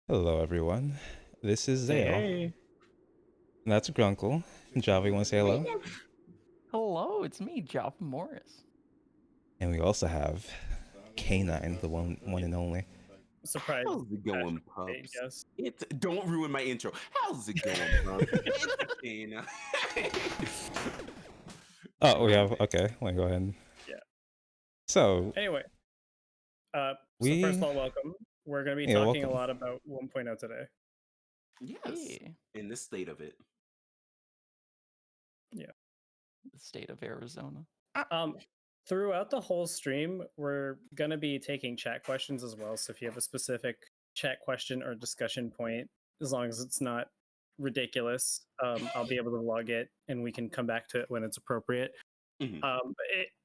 Hello, everyone. This is Hey, Zale. hey. And that's Grunkle. Java, you want to say hello? Hello, it's me, Javamorris. And we also have K9, the one and only. Surprise How's it going, bait, pups? yes. It's don't ruin my intro. How's it going, pups? It's Dana. Oh, we have, okay, let me go ahead. Yeah. So, Anyway, so first of we, all, welcome. We're going to be yeah, talking a welcome. lot about 1.0 today. Yes, Yeah, in this state of it. Yeah. the state of Arizona. Throughout the whole stream, we're going to be taking chat questions as well. So if you have a specific chat question or discussion point, as long as it's not ridiculous, I'll be able to log it and we can come back to it when it's appropriate. Mhm.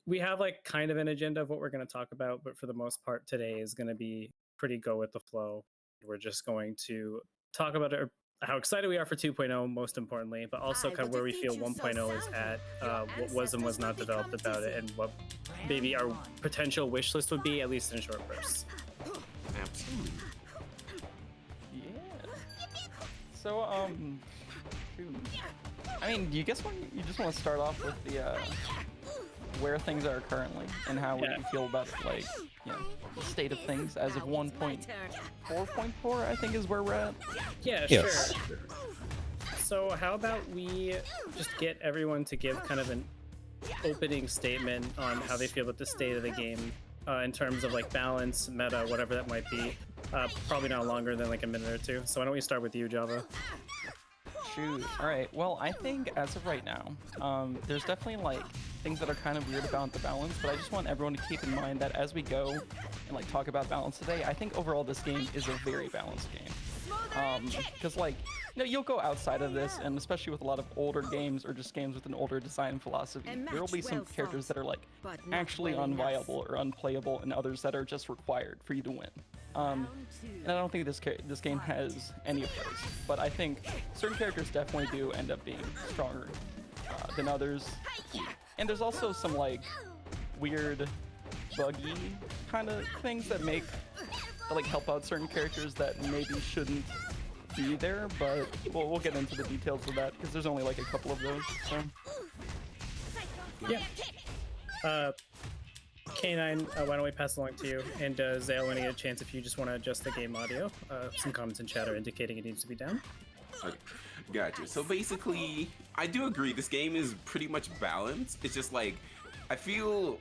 We have like kind of an agenda of what we're going to talk about, but for the most part today is going to be pretty go with the flow. We're just going to talk about how excited we are for 2.0, most importantly, but also kind of where we feel 1.0 is at, what was and was not developed about it, and what maybe our potential wish list would be, at least in short bursts. Absolutely. Yeah. So, shoot. I mean, do you guess you just want to start off with the where things are currently and how Yeah. we feel about like the state of things as of 1.4.4, I think is where we're at. Yeah, Yes. sure. So how about we just get everyone to give kind of an opening statement on how they feel about the state of the game in terms of like balance, meta, whatever that might be. Probably not longer than like a minute or two. So why don't we start with you, Java? Shoot. All right. Well, I think as of right now, there's definitely like things that are kind of weird about the balance, but I just want everyone to keep in mind that as we go and like talk about balance today, I think overall this game is a very balanced game. Because like, you'll go outside of this, and especially with a lot of older games or just games with an older design philosophy, there will be some characters that are like actually unviable or unplayable, and others that are just required for you to win. And I don't think this game has any of those, but I think certain characters definitely do end up being stronger than others. And there's also some like weird, buggy kind of things that like help out certain characters that maybe shouldn't be there, but we'll get into the details of that because there's only like a couple of those. So. Yeah. K9, why don't we pass along to you? And Zale, when you get a chance, if you just want to adjust the game audio, some comments in chat are indicating it needs to be down. Okay. Gotcha. So basically, I do agree. This game is pretty much balanced. It's just like I feel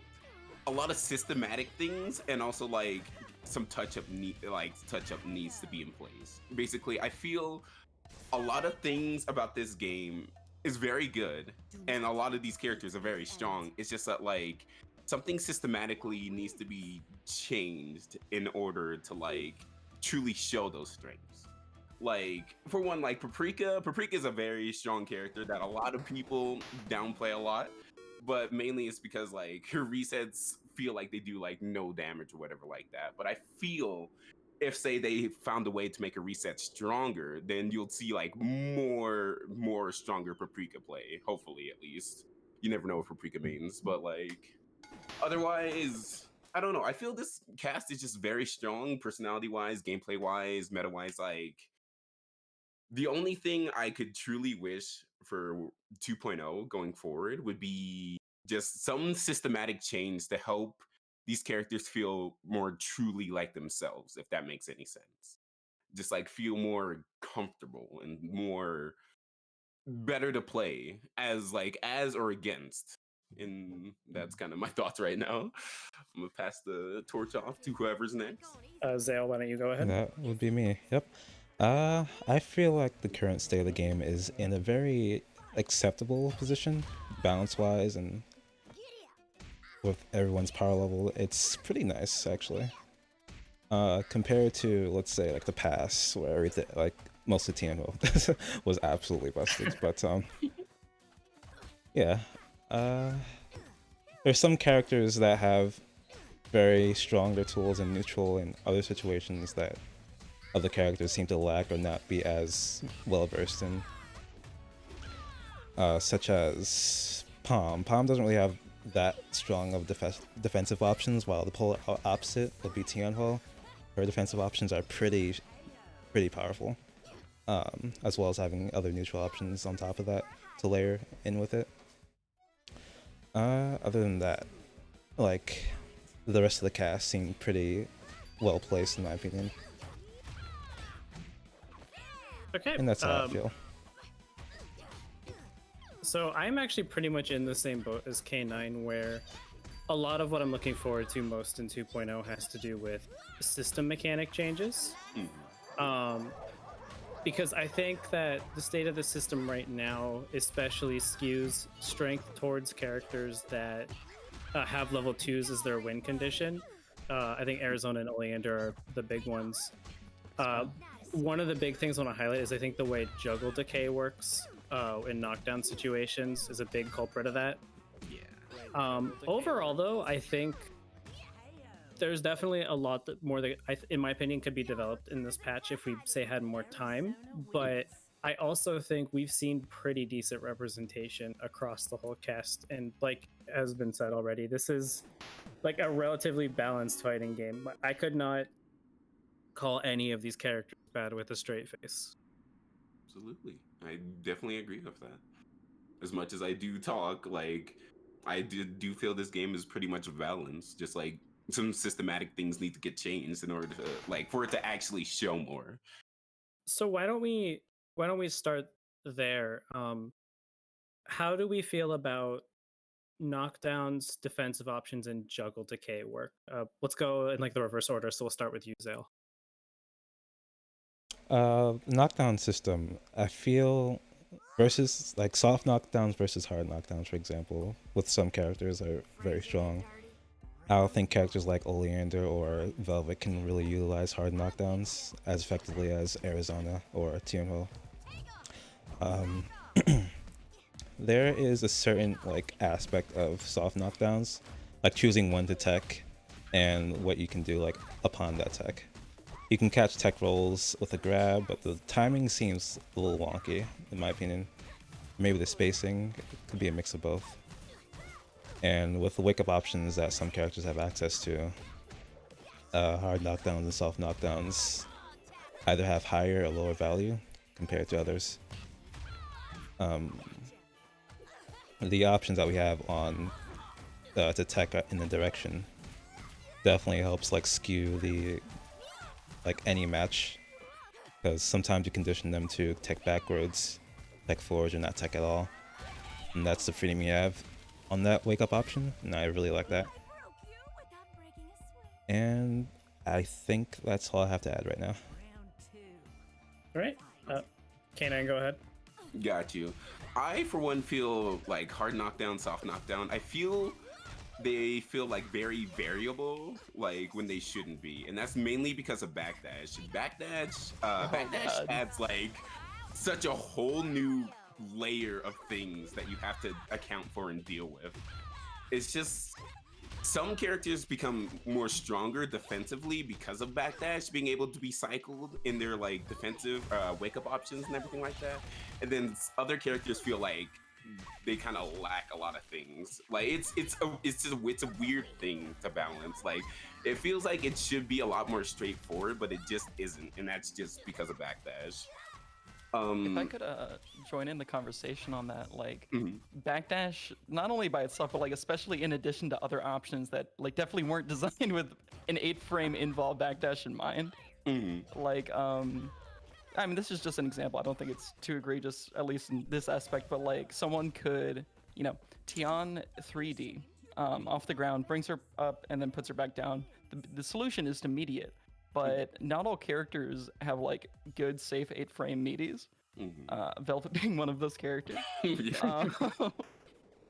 a lot of systematic things and also like some touch-up needs to be in place. Basically, I feel a lot of things about this game is very good, and a lot of these characters are very strong. It's just that like something systematically needs to be changed in order to like truly show those strengths. Like for one, like Paprika is a very strong character that a lot of people downplay a lot, but mainly it's because like her resets feel like they do like no damage or whatever like that. But I feel if say they found a way to make a reset stronger, then you'll see like more stronger Paprika play. Hopefully, at least. You never know what Paprika means, but like otherwise, I don't know. I feel this cast is just very strong, personality wise, gameplay wise, meta wise. Like the only thing I could truly wish for 2.0 going forward would be just some systematic change to help these characters feel more truly like themselves, if that makes any sense. Just like feel more comfortable and more better to play as or against. And that's kind of my thoughts right now. I'm gonna pass the torch off to whoever's next. Zale, why don't you go ahead? That would be me. Yep. I feel like the current state of the game is in a very acceptable position, balance-wise, and with everyone's power level. It's pretty nice, actually. Compared to, let's say, like the past, where everything, like most of TMO was absolutely busted. But yeah, uh, there's some characters that have very stronger tools in neutral and other situations that other characters seem to lack or not be as well versed in. Such as Palm. Palm doesn't really have that strong of defensive options, while the polar opposite would be Tianhua. Her defensive options are pretty pretty powerful, as well as having other neutral options on top of that to layer in with it. Other than that, like, the rest of the cast seemed pretty well placed in my opinion, Okay. and that's how I feel. So I'm actually pretty much in the same boat as K9, where a lot of what I'm looking forward to most in 2.0 has to do with system mechanic changes. Because I think that the state of the system right now especially skews strength towards characters that have level 2s as their win condition. I think Arizona and Oleander are the big ones. One of the big things I want to highlight is I think the way juggle decay works in knockdown situations is a big culprit of that. Overall, though, I think there's definitely a lot that more that, in my opinion, could be developed in this patch if we say had more time. But I also think we've seen pretty decent representation across the whole cast, and like has been said already, this is like a relatively balanced fighting game. I could not call any of these characters bad with a straight face. Absolutely. I definitely agree with that. As much as I do talk, like, I do feel this game is pretty much balanced. Just like some systematic things need to get changed in order to, like, for it to actually show more. So why don't we start there? How do we feel about knockdowns, defensive options, and juggle decay work? Let's go in like the reverse order. So we'll start with you, Zale. Knockdown system, I feel, versus like soft knockdowns versus hard knockdowns, for example, with some characters are very strong. I don't think characters like Oleander or Velvet can really utilize hard knockdowns as effectively as Arizona or TMO. There is a certain like aspect of soft knockdowns, like choosing when to tech and what you can do like upon that tech. You can catch tech rolls with a grab, but the timing seems a little wonky in my opinion. Maybe the spacing could be a mix of both. And with the wake up options that some characters have access to, hard knockdowns and soft knockdowns either have higher or lower value compared to others. The options that we have on to tech in the direction definitely helps like skew the like any match, because sometimes you condition them to tech backwards, tech forwards, or not tech at all, and that's the freedom you have on that wake up option, and I really like that. And I think that's all I have to add right now. All right, K9, go ahead. Got you. I, for one, feel like hard knockdown, soft knockdown, I feel they feel like very variable, like when they shouldn't be, and that's mainly because of backdash. Backdash adds like such a whole new layer of things that you have to account for and deal with. It's just some characters become more stronger defensively because of backdash being able to be cycled in their like defensive wake up options and everything like that, and then other characters feel like they kind of lack a lot of things. Like it's a weird thing to balance. Like it feels like it should be a lot more straightforward, but it just isn't, and that's just because of backdash. If I could join in the conversation on that, like backdash, not only by itself, but like especially in addition to other options that like definitely weren't designed with an 8-frame involved backdash in mind. Like, I mean, this is just an example. I don't think it's too egregious, at least in this aspect, but like someone could, you know, Tian 3D off the ground, brings her up, and then puts her back down. The solution is to meaty it. But not all characters have like good, safe 8-frame meaties. Velvet being one of those characters.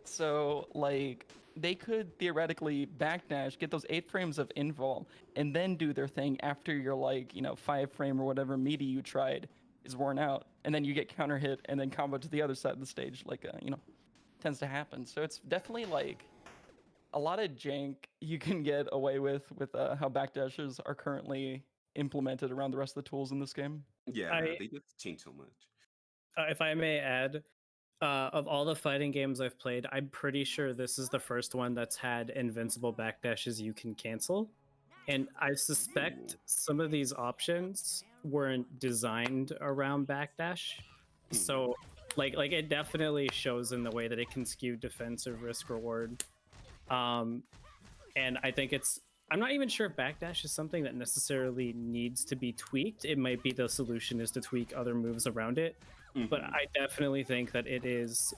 So like they could theoretically backdash, get those 8 frames of invul, and then do their thing after your like 5-frame or whatever meaty you tried is worn out, and then you get counter hit and then combo to the other side of the stage, like tends to happen. So it's definitely like a lot of jank you can get away with how backdashes are currently implemented around the rest of the tools in this game. Yeah, they just change so much. If I may add, of all the fighting games I've played, I'm pretty sure this is the first one that's had invincible backdashes you can cancel. And I suspect some of these options weren't designed around backdash. So like it definitely shows in the way that it can skew defensive risk reward. And I think I'm not even sure if backdash is something that necessarily needs to be tweaked. It might be the solution is to tweak other moves around it. But I definitely think that it is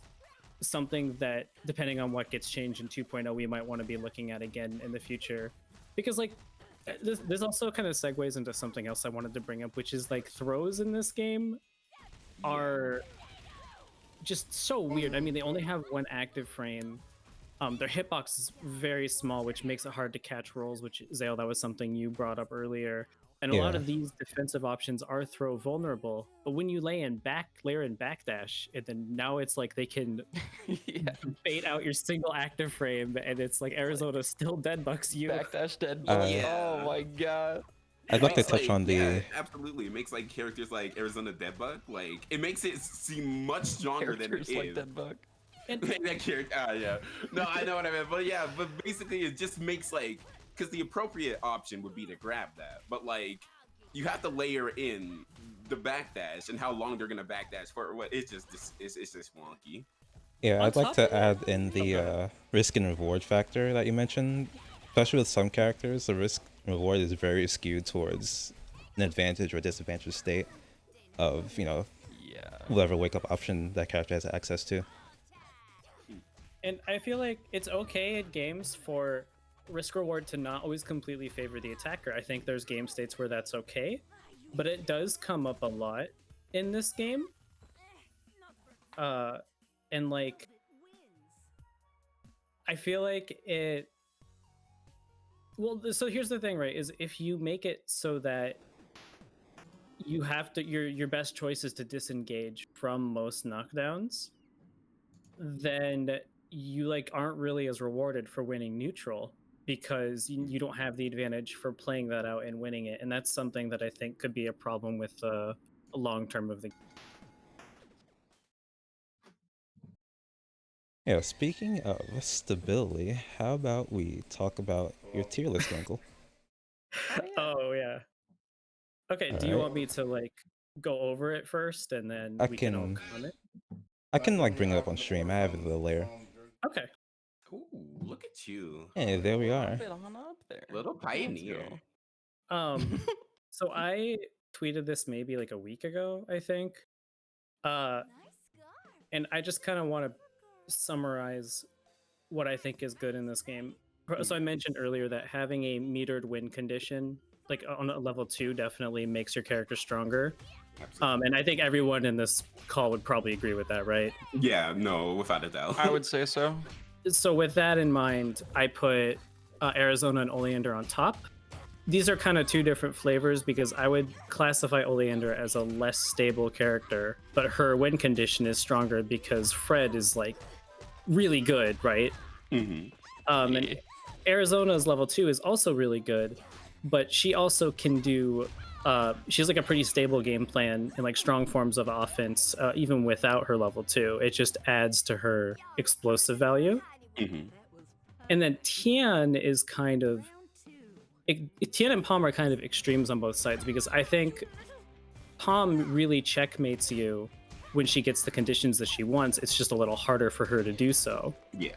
something that, depending on what gets changed in 2.0, we might want to be looking at again in the future. Because like this also kind of segues into something else I wanted to bring up, which is like throws in this game are just so weird. I mean, they only have one active frame. Their hitbox is very small, which makes it hard to catch rolls, which, Zale, that was something you brought up earlier. And a lot of these defensive options are throw vulnerable, but when you layer in backdash, and then now it's like they can bait out your single active frame, and it's like Arizona still deadbucks you. Backdash deadbuck. Oh my god. I'd like to touch on the... Yeah, absolutely. It makes like characters like Arizona Deadbug, like it makes it seem much stronger than it is. Like Deadbug. That character, yeah. No, I know what I meant, but yeah, but basically it just makes like, because the appropriate option would be to grab that, but like you have to layer in the backdash and how long they're gonna backdash for. What it's just wonky. Yeah, I'd like to add in the risk and reward factor that you mentioned. Especially with some characters, the risk and reward is very skewed towards an advantage or disadvantage state of, you know, whatever wake up option that character has access to. And I feel like it's okay in games for risk reward to not always completely favor the attacker. I think there's game states where that's okay, but it does come up a lot in this game. And like, I feel like it, well, so here's the thing, right, is if you make it so that you have to, your best choice is to disengage from most knockdowns, then you like aren't really as rewarded for winning neutral, because you don't have the advantage for playing that out and winning it. And that's something that I think could be a problem with the long term of the game. Yeah, speaking of stability, how about we talk about your tier list, Uncle? Oh yeah. Okay, do you want me to like go over it first and then we can all comment? I can like bring it up on stream. I have it the layer. Okay. Ooh, look at you. Hey, there we are. On up there. Little pioneer. So I tweeted this maybe like a week ago, I think. And I just kind of want to summarize what I think is good in this game. So I mentioned earlier that having a metered win condition, like on a level 2, definitely makes your character stronger. And I think everyone in this call would probably agree with that, right? Yeah, no, without a doubt. I would say so. So with that in mind, I put Arizona and Oleander on top. These are kind of two different flavors, because I would classify Oleander as a less stable character, but her win condition is stronger because Fred is like really good, right? And Arizona's level 2 is also really good, but she also can do she has like a pretty stable game plan and like strong forms of offense, even without her level 2. It just adds to her explosive value. And then Tian is kind of, Tian and Palm are kind of extremes on both sides, because I think Palm really checkmates you when she gets the conditions that she wants. It's just a little harder for her to do so. Yeah.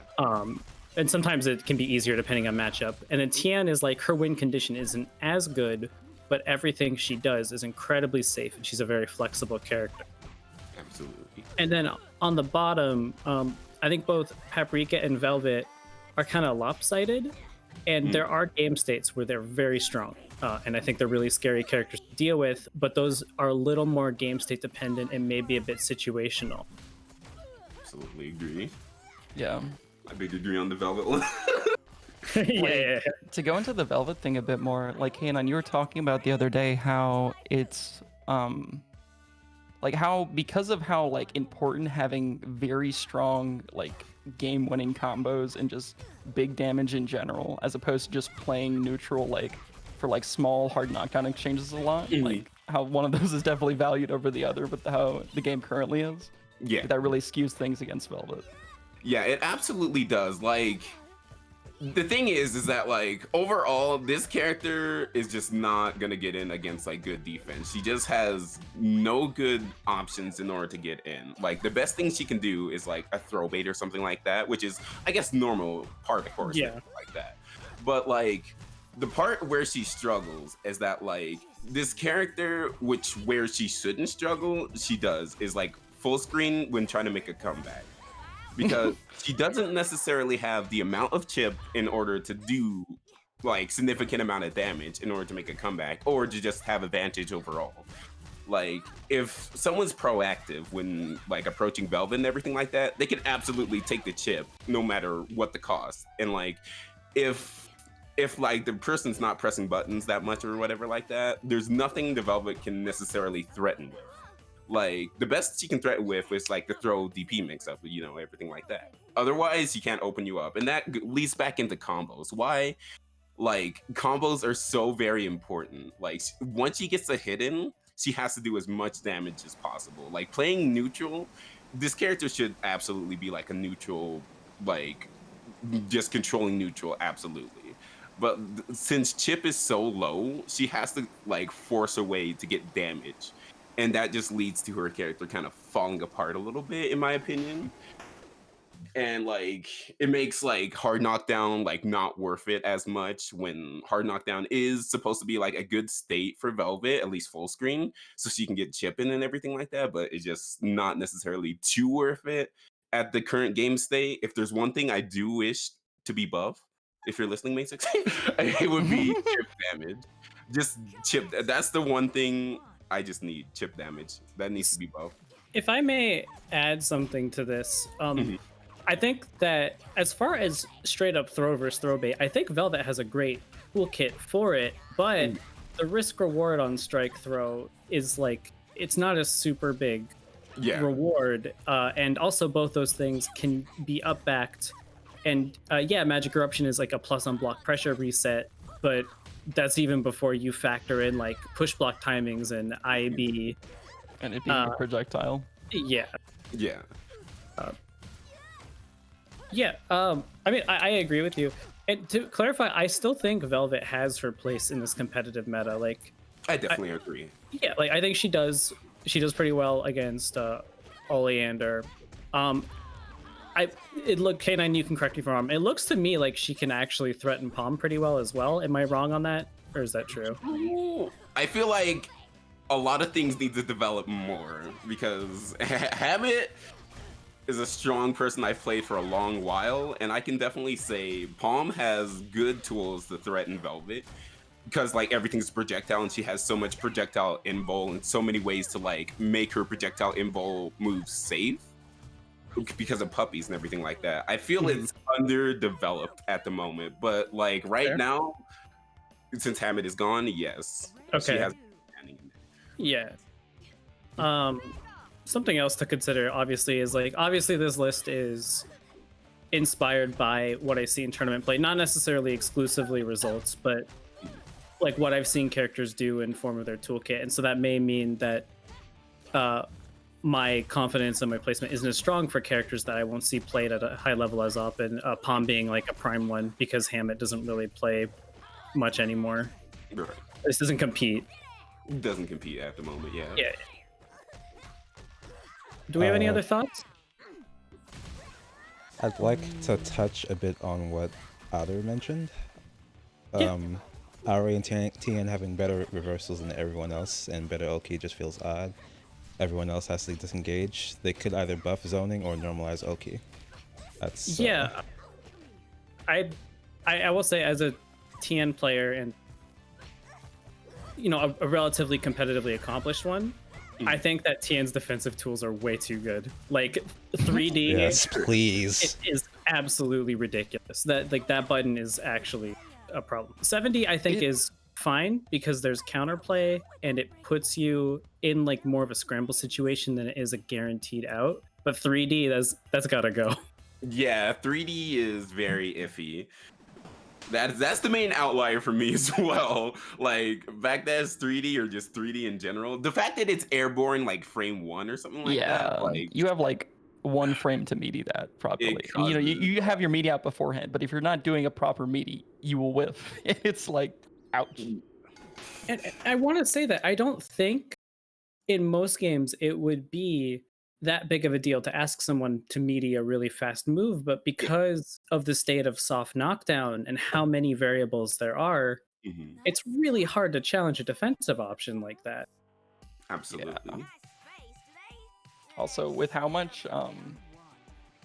And sometimes it can be easier depending on matchup. And then Tian is like, her win condition isn't as good, but everything she does is incredibly safe, and she's a very flexible character. Absolutely. And then on the bottom, I think both Paprika and Velvet are kind of lopsided, and there are game states where they're very strong, and I think they're really scary characters to deal with, but those are a little more game state dependent and maybe a bit situational. Absolutely agree. Yeah. I big agree on the Velvet one. Yeah. To go into the Velvet thing a bit more, like Hanon, you were talking about the other day how it's like how, because of how like important having very strong like game-winning combos and just big damage in general, as opposed to just playing neutral like for like small hard knockdown exchanges a lot, like how one of those is definitely valued over the other, but how the game currently is. Yeah. That really skews things against Velvet. Yeah, it absolutely does. Like, the thing is that like overall this character is just not gonna get in against like good defense. She just has no good options in order to get in. Like the best thing she can do is like a throw bait or something like that, which is I guess normal part of the course, Yeah. like that. But like the part where she struggles is that like this character, where she shouldn't struggle, she does, is like full screen when trying to make a comeback. Because she doesn't necessarily have the amount of chip in order to do like significant amount of damage in order to make a comeback or to just have advantage overall. Like if someone's proactive when like approaching Velvet and everything like that, they can absolutely take the chip no matter what the cost. And like if like the person's not pressing buttons that much or whatever like that, there's nothing the Velvet can necessarily threaten with. Like the best she can threaten with is like the throw DP mix up, you know, everything like that. Otherwise, she can't open you up, and that leads back into combos. Why? Like combos are so very important. Like once she gets a hit in, she has to do as much damage as possible. Like playing neutral, this character should absolutely be like a neutral, like just controlling neutral, absolutely. But since chip is so low, she has to like force a way to get damage. And that just leads to her character kind of falling apart a little bit, in my opinion. And like it makes like hard knockdown like not worth it as much when hard knockdown is supposed to be like a good state for Velvet, at least full screen, so she can get chipping and everything like that. But it's just not necessarily too worth it at the current game state. If there's one thing I do wish to be buff, if you're listening, Mason, it would be chip damage. Just chip. That's the one thing I just need, chip damage. That needs to be buffed. If I may add something to this, I think that as far as straight up throw versus throw bait, I think Velvet has a great toolkit for it, but the risk reward on strike throw is like, it's not a super big reward. And also both those things can be up backed. And yeah, Magic Eruption is like a plus on block pressure reset, but that's even before you factor in like push block timings and IB. And it being a projectile. Yeah. Yeah. I mean, I agree with you. And to clarify, I still think Velvet has her place in this competitive meta. Like, I definitely agree. Yeah, like I think she does pretty well against Oleander. K9, you can correct me if I'm wrong. It looks to me like she can actually threaten Palm pretty well as well. Am I wrong on that, or is that true? I feel like a lot of things need to develop more because Hammett is a strong person I've played for a long while, and I can definitely say Palm has good tools to threaten Velvet because like everything's projectile and she has so much projectile invul and so many ways to like make her projectile invul moves safe because of puppies and everything like that. I feel it's underdeveloped at the moment, but like right now, since Hammett is gone, yes. Okay. She has Yeah. Something else to consider, obviously, is like, obviously this list is inspired by what I see in tournament play, not necessarily exclusively results, but like what I've seen characters do in form of their toolkit. And so that may mean that my confidence in my placement isn't as strong for characters that I won't see played at a high level as often, Palm being like a prime one, because Hammett doesn't really play much anymore. Right. This doesn't compete. Doesn't compete at the moment, yeah. Yeah. Do we have any other thoughts? I'd like to touch a bit on what Adder mentioned. Ari and TN having better reversals than everyone else, and better Oki just feels odd. Everyone else has to disengage. They could either buff zoning or normalize Oki. That's yeah. I will say, as a TN player and a relatively competitively accomplised one, I think that TN's defensive tools are way too good. Like 3D, yes, please. It is absolutely ridiculous. That button is actually a problem. 70, I think, is fine because there's counterplay and it puts you in like more of a scramble situation than it is a guaranteed out. But 3D, that's gotta go. Yeah, 3D is very iffy. That's the main outlier for me as well. Like back that's 3D or just 3D in general. The fact that it's airborne like frame 1 or something like that. Like you have like one frame to meaty that properly. It And, you know, causes you have your meaty out beforehand, but if you're not doing a proper meaty, you will whiff. It's like, ouch. And I want to say that I don't think in most games it would be that big of a deal to ask someone to meaty a really fast move, but because of the state of soft knockdown and how many variables there are, Mhm. it's really hard to challenge a defensive option like that. Absolutely. Also, with how much a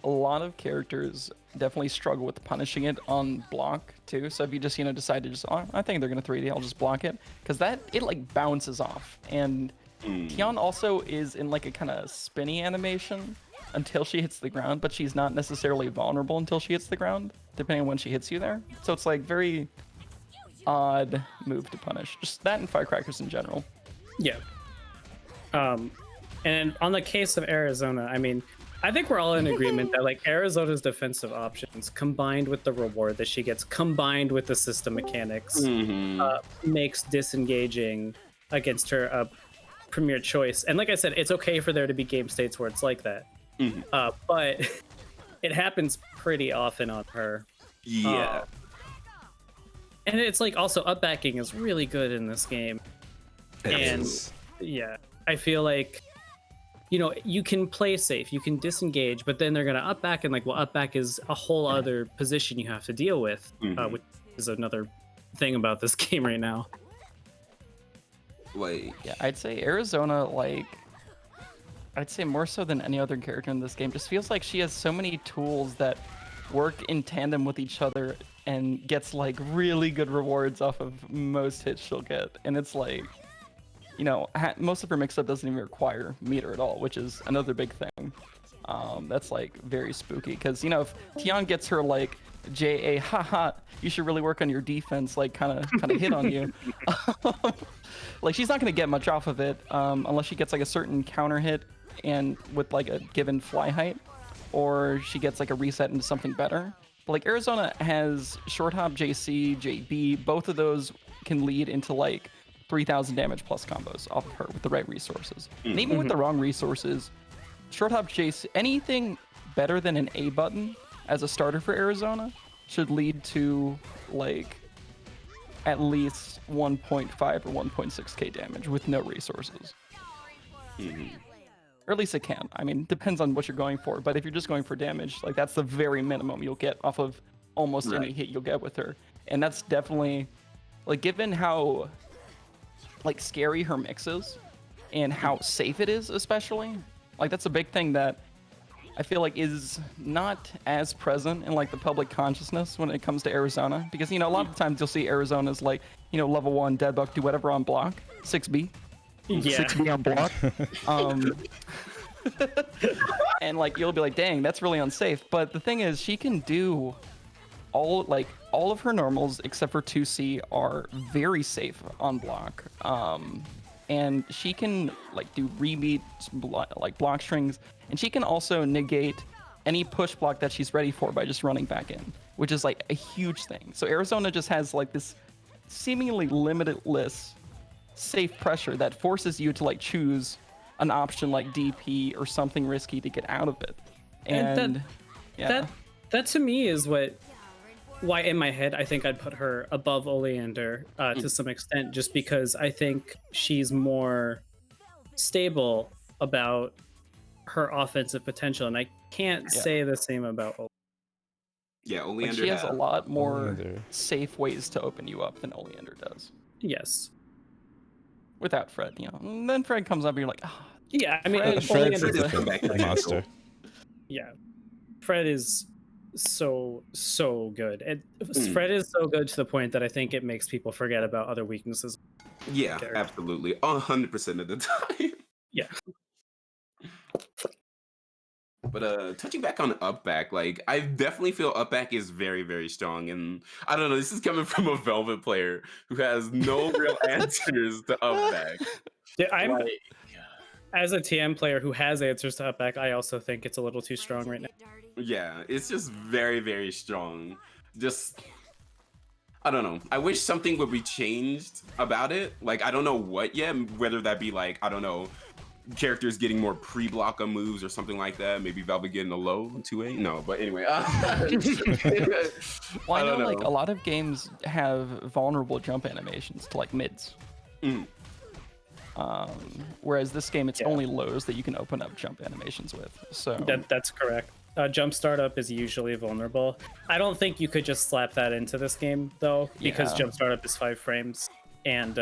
lot of characters definitely struggle with punishing it on block too. So if you just, you know, decide to just, oh, I think they're gonna 3D, I'll just block it, because that it like bounces off. And Tian also is in like a kind of spinny animation until she hits the ground, but she's not necessarily vulnerable until she hits the ground, depending on when she hits you there. So it's like very odd move to punish. Just that and firecrackers in general. Yeah. And on the case of Arizona, I mean, I think we're all in agreement that like Arizona's defensive options combined with the reward that she gets, combined with the system mechanics, makes disengaging against her a premier choice. And like I said, it's okay for there to be game states where it's like that, but it happens pretty often on her. Yeah. And it's like also upbacking is really good in this game. And yeah, I feel like, you know, you can play safe, you can disengage, but then they're going to up back, and like, well, up back is a whole other position you have to deal with, which is another thing about this game right now. Like, Yeah, I'd say Arizona, like, I'd say more so than any other character in this game, just feels like she has so many tools that work in tandem with each other and gets like really good rewards off of most hits she'll get. And it's like, you know, most of her mix-up doesn't even require meter at all, which is another big thing. That's like very spooky, because, you know, if Tian gets her like JA, haha, you should really work on your defense, like kind of hit on you. Like, she's not gonna get much off of it unless she gets like a certain counter hit and with like a given fly height, or she gets like a reset into something better. But like Arizona has short hop JC, JB, both of those can lead into like 3,000 damage plus combos off of her with the right resources. And even with the wrong resources, short hop JC, anything better than an A button as a starter for Arizona should lead to like at least 1.5 or 1.6k damage with no resources. Or at least it can. I mean, depends on what you're going for, but if you're just going for damage, like that's the very minimum you'll get off of almost any hit you'll get with her. And that's definitely, like, given how like scary her mix is and how safe it is, especially, like that's a big thing that I feel like is not as present in like the public consciousness when it comes to Arizona, because, you know, a lot of the times you'll see Arizona's like, you know, level 1 deadbuck, do whatever on block, 6B, Yeah. 6B on block. And like you'll be like, dang, that's really unsafe. But the thing is, she can do all of her normals except for 2C are very safe on block. And she can like do rebeat, like block strings, and she can also negate any push block that she's ready for by just running back in, which is like a huge thing. So Arizona just has like this seemingly limitless safe pressure that forces you to like choose an option like DP or something risky to get out of it. And that to me is why in my head I think I'd put her above Oleander to some extent, just because I think she's more stable about her offensive potential, and I can't say the same about Oleander. yeah, like, Oleander she has a lot more Oleander. safe ways to open you up than Oleander does. Yes. Without Fred, you know. And then Fred comes up and you're like, ah, Yeah, I mean, Fred's Oleander's a different monster. yeah, Fred is so good, and Fred is so good to the point that I think it makes people forget about other weaknesses. Yeah, character. absolutely. 100% of the time. Yeah. But touching back on up back, like I definitely feel up back is very, very strong. And I don't know, this is coming from a Velvet player who has no real answers to up back. Yeah, I'm Like, as a TM player who has answers to upback, I also think it's a little too strong right now. yeah, it's just very, very strong. Just I don't know. I wish something would be changed about it. Like I don't know what yet, whether that be like, I don't know, characters getting more pre-block on moves or something like that. Maybe Velvet getting a low 2A. No, but anyway. Well, I know don't like know. a lot of games have vulnerable jump animations to like mids. Mm. Whereas this game, it's Yeah. only lows that you can open up jump animations with. So That's correct. Jump startup is usually vulnerable. I don't think you could just slap that into this game though, because Yeah. jump startup is 5 frames, and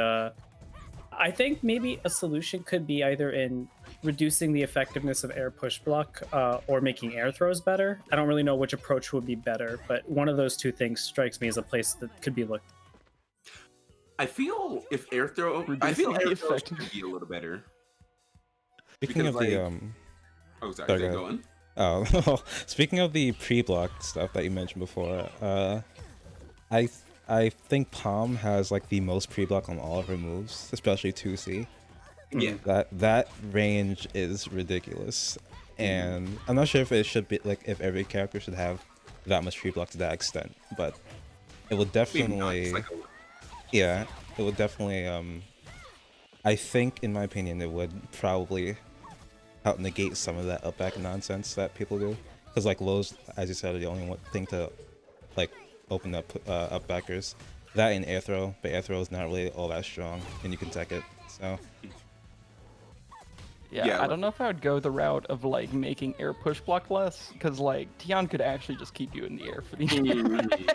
I think maybe a solution could be either in reducing the effectiveness of air push block or making air throws better. I don't really know which approach would be better, but one of those two things strikes me as a place that could be looked. I feel if air throw, I Reducing feel the air throws effect. should be a little better. Speaking Because, of the like- Oh, sorry, Sorry, go go on. Oh, speaking of the pre-block stuff that you mentioned before, I think Palm has like the most pre-block on all of her moves, especially 2C. Yeah. That range is ridiculous, and I'm not sure if it should be like if every character should have that much pre-block to that extent, but it will Maybe not, definitely, just like yeah, it would definitely. I think, in my opinion, it would probably help negate some of that up back nonsense that people do, because like lows, as you said, are the only one thing to like open up up backers. That and air throw, but air throw is not really all that strong, and you can tech it. So yeah, I like- don't know if I would go the route of like making air push block less, because like Tian could actually just keep you in the air for the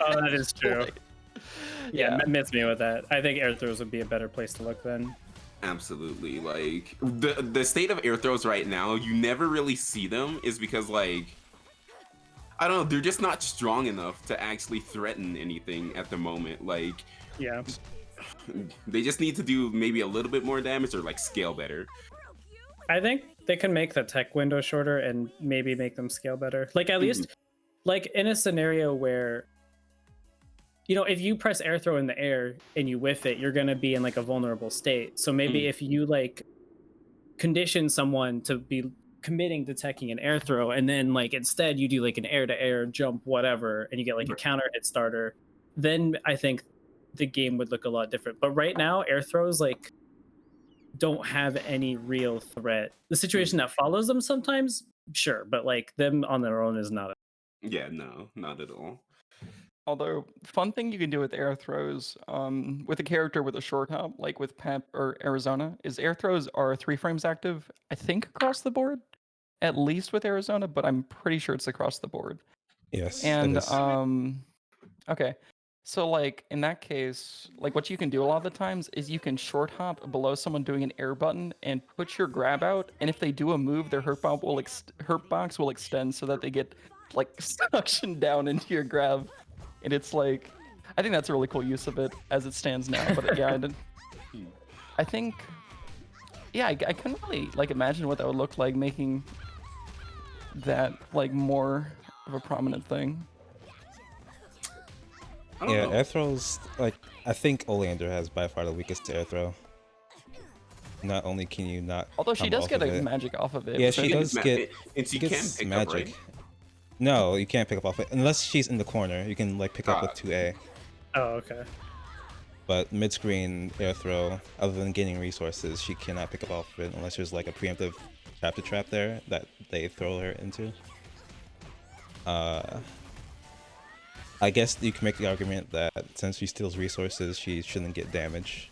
Oh, that is true. Like, Yeah, miss me with that. I think air throws would be a better place to look then. Absolutely. Like the state of air throws right now, you never really see them is because like I don't know, they're just not strong enough to actually threaten anything at the moment. Like Yeah. they just need to do maybe a little bit more damage or like scale better. I think they can make the tech window shorter and maybe make them scale better. Like at least like in a scenario where if you press air throw in the air and you whiff it, you're going to be in like a vulnerable state. So maybe if you like condition someone to be committing to teching an air throw and then like instead you do like an air to air jump whatever and you get like a counter hit starter, then I think the game would look a lot different. But right now air throws like don't have any real threat. The situation that follows them sometimes, sure, but like them on their own is not Yeah, no, not at all. although, fun thing you can do with air throws, with a character with a short hop, like with Pep or Arizona, is air throws are 3 frames active, I think across the board, at least with Arizona, but I'm pretty sure it's across the board. yes, it And is. okay. So like in that case, like what you can do a lot of the times is you can short hop below someone doing an air button and put your grab out, and if they do a move, their hurt box will extend so that they get like suctioned down into your grab. And it's like, I think that's a really cool use of it as it stands now. But yeah, I think, yeah, I couldn't really like imagine what that would look like making that like more of a prominent thing. I don't Yeah, know. air throws, like, I think Oleander has by far the weakest air throw. Not only can you not Although she come does off get of a it, magic off of it. Yeah, so she You can does ma- get, and she she can gets pick magic. up, right? No, you can't pick up off it unless she's in the corner. You can like pick up with 2A. Oh, okay. But mid-screen air throw, other than gaining resources, she cannot pick up off of it unless there's like a preemptive chapter trap there that they throw her into. I guess you can make the argument that since she steals resources, she shouldn't get damage.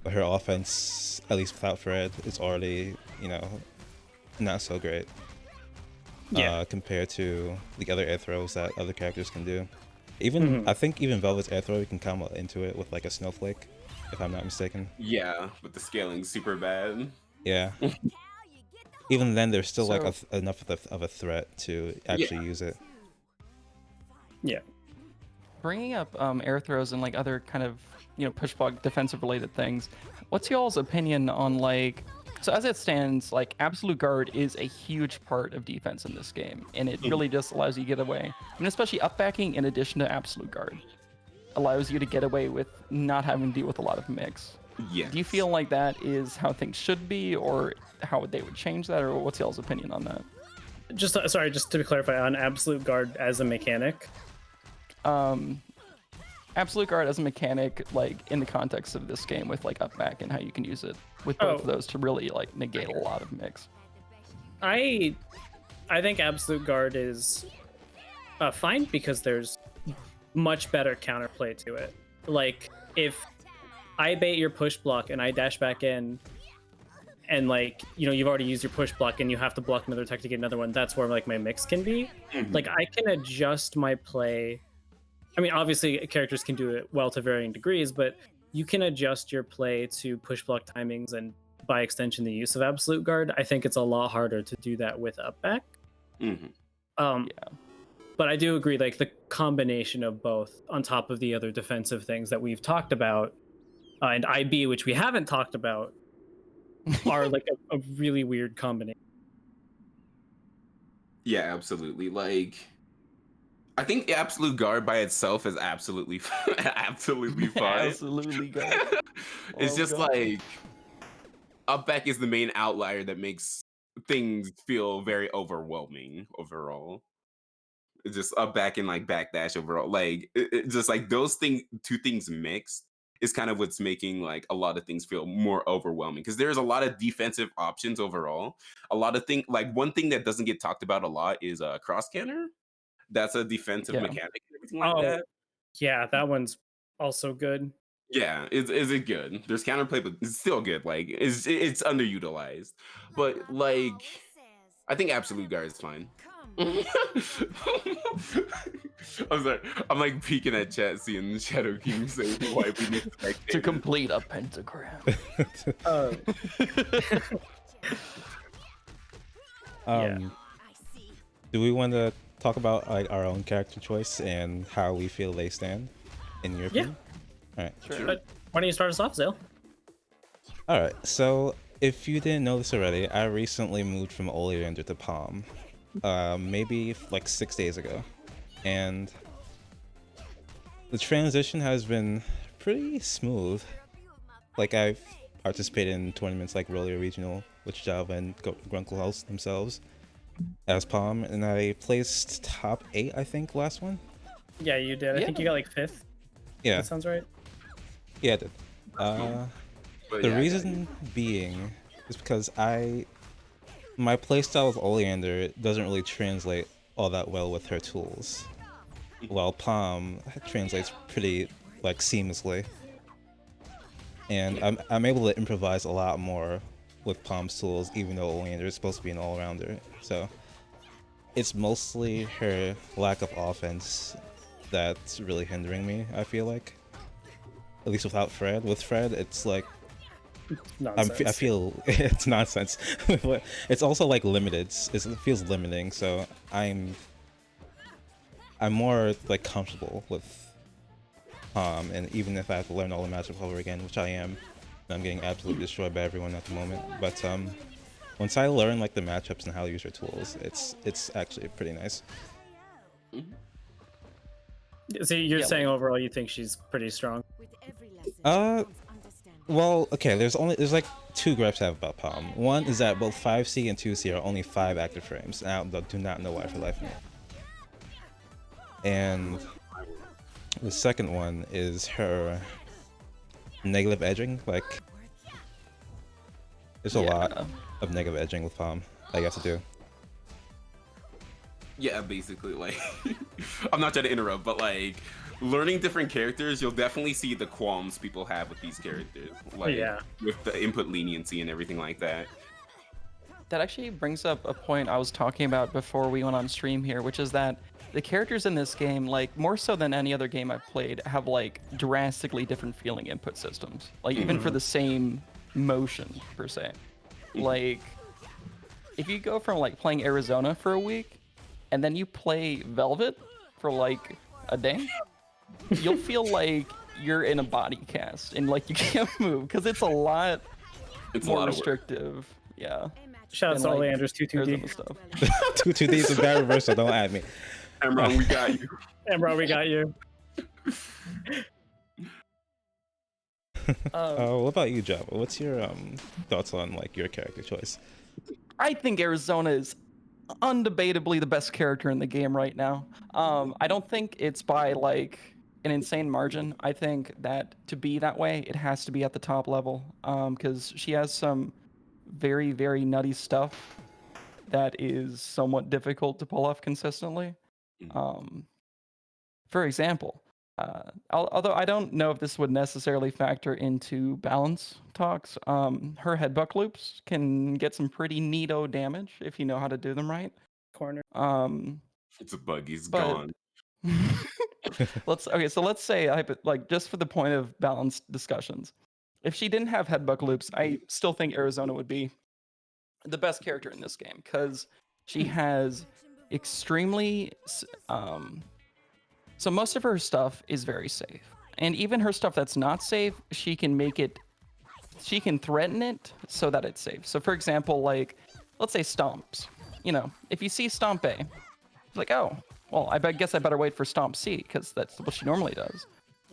But her offense, at least without Fred, is already, not so great. Yeah. Compared to the other air throws that other characters can do. Even I think even Velvet's air throw, you can come into it with like a snowflake, if I'm not mistaken. Yeah, but the scaling super bad. Yeah. Even then, there's still like So- enough of a threat to actually use it. Yeah. Bringing up air throws and like other kind of push block defensive related things, what's y'all's opinion on like, so as it stands, like absolute guard is a huge part of defense in this game, and it really just allows you to get away. And especially up backing in addition to absolute guard allows you to get away with not having to deal with a lot of mix. Yeah. Do you feel like that is how things should be, or how they would change that, or what's y'all's opinion on that? Just sorry, just to clarify on absolute guard as a mechanic. Absolute Guard as a mechanic, like in the context of this game with like up back and how you can use it with both of those to really like negate a lot of mix. I think Absolute Guard is fine because there's much better counterplay to it. Like if I bait your push block and I dash back in, and like you've already used your push block and you have to block another attack to get another one. That's where like my mix can be. Like I can adjust my play. I mean, obviously characters can do it well to varying degrees, but you can adjust your play to push block timings and by extension the use of Absolute Guard. I think it's a lot harder to do that with up back. But I do agree, like the combination of both on top of the other defensive things that we've talked about and IB, which we haven't talked about, are like a really weird combination. Yeah, absolutely. Like, I think Absolute Guard by itself is absolutely absolutely fine. Absolutely Guard. It's Oh, just God. like up back is the main outlier that makes things feel very overwhelming overall. It's just up back and like backdash overall. Like just like those two things mixed is kind of what's making like a lot of things feel more overwhelming because there's a lot of defensive options overall. A lot of things, like one thing that doesn't get talked about a lot is cross canner. That's a defensive mechanic and everything like that. Yeah, that one's also good. Yeah, is it good? There's counterplay, but it's still good. Like it's underutilized. But like I think Absolute Guard is fine. I'm sorry. I'm like peeking at chat, seeing Shadow King say why we need To complete a pentagram. Do we want to talk about like our own character choice and how we feel they stand in your opinion? All right. Sure. But why don't you start us off, Zale? All right. So if you didn't know this already, I recently moved from Oleander to Palm, maybe like 6 days ago, and the transition has been pretty smooth. Like I've participated in tournaments like Roller Regional, which Java and Grunkle host themselves as Palm, and I placed top 8, I think, last one. Yeah, you did. I think you got like 5th. Yeah. That sounds right. Yeah, I did. The reason being is because my playstyle with Oleander doesn't really translate all that well with her tools, while Palm translates pretty like seamlessly, and I'm able to improvise a lot more with Palm's tools, even though Oleander is supposed to be an all-rounder. So it's mostly her lack of offense that's really hindering me, I feel like. At least without Fred. With Fred, it's like I feel it's nonsense. But it's also like limited. It feels limiting, so I'm more like comfortable with Palm, and even if I have to learn all the matchups over again, which I am, I'm getting absolutely destroyed by everyone at the moment. But once I learn like the matchups and how to use her tools, it's actually pretty nice. So you're saying overall you think she's pretty strong? Well, okay, there's like 2 gripes I have about Palm. One is that both 5C and 2C are only 5 active frames, and I do not know why for life of me. And the second one is her negative edging. Like, there's a lot of negative edging with Palm that you have to do. Yeah, basically, like, I'm not trying to interrupt, but like, learning different characters, you'll definitely see the qualms people have with these characters, like with the input leniency and everything like that. That actually brings up a point I was talking about before we went on stream here, which is that the characters in this game, like more so than any other game I've played, have like drastically different feeling input systems, like even for the same motion per se. Like if you go from like playing Arizona for a week and then you play Velvet for like a day, you'll feel like you're in a body cast and like you can't move because it's a lot more restrictive. Yeah. Shout out to Oleander's 2-2D stuff. 2-2D is a bad reversal, don't add me. Emron, we got you. Emron, we got you. What about you, Java? What's your thoughts on like your character choice? I think Arizona is undebatably the best character in the game right now. I don't think it's by like an insane margin. I think that to be that way, it has to be at the top level. Because she has some very, very nutty stuff that is somewhat difficult to pull off consistently. Um, for example, although I don't know if this would necessarily factor into balance talks, her headbutt loops can get some pretty neato damage if you know how to do them right. Corner. It's a bug. He's But gone. so let's say like just for the point of balanced discussions, if she didn't have headbutt loops, I still think Arizona would be the best character in this game because she has extremely so most of her stuff is very safe, and even her stuff that's not safe, she can threaten it so that it's safe. So for example, like let's say stomps, if you see stomp A, it's like, oh well, guess I better wait for stomp C because that's what she normally does.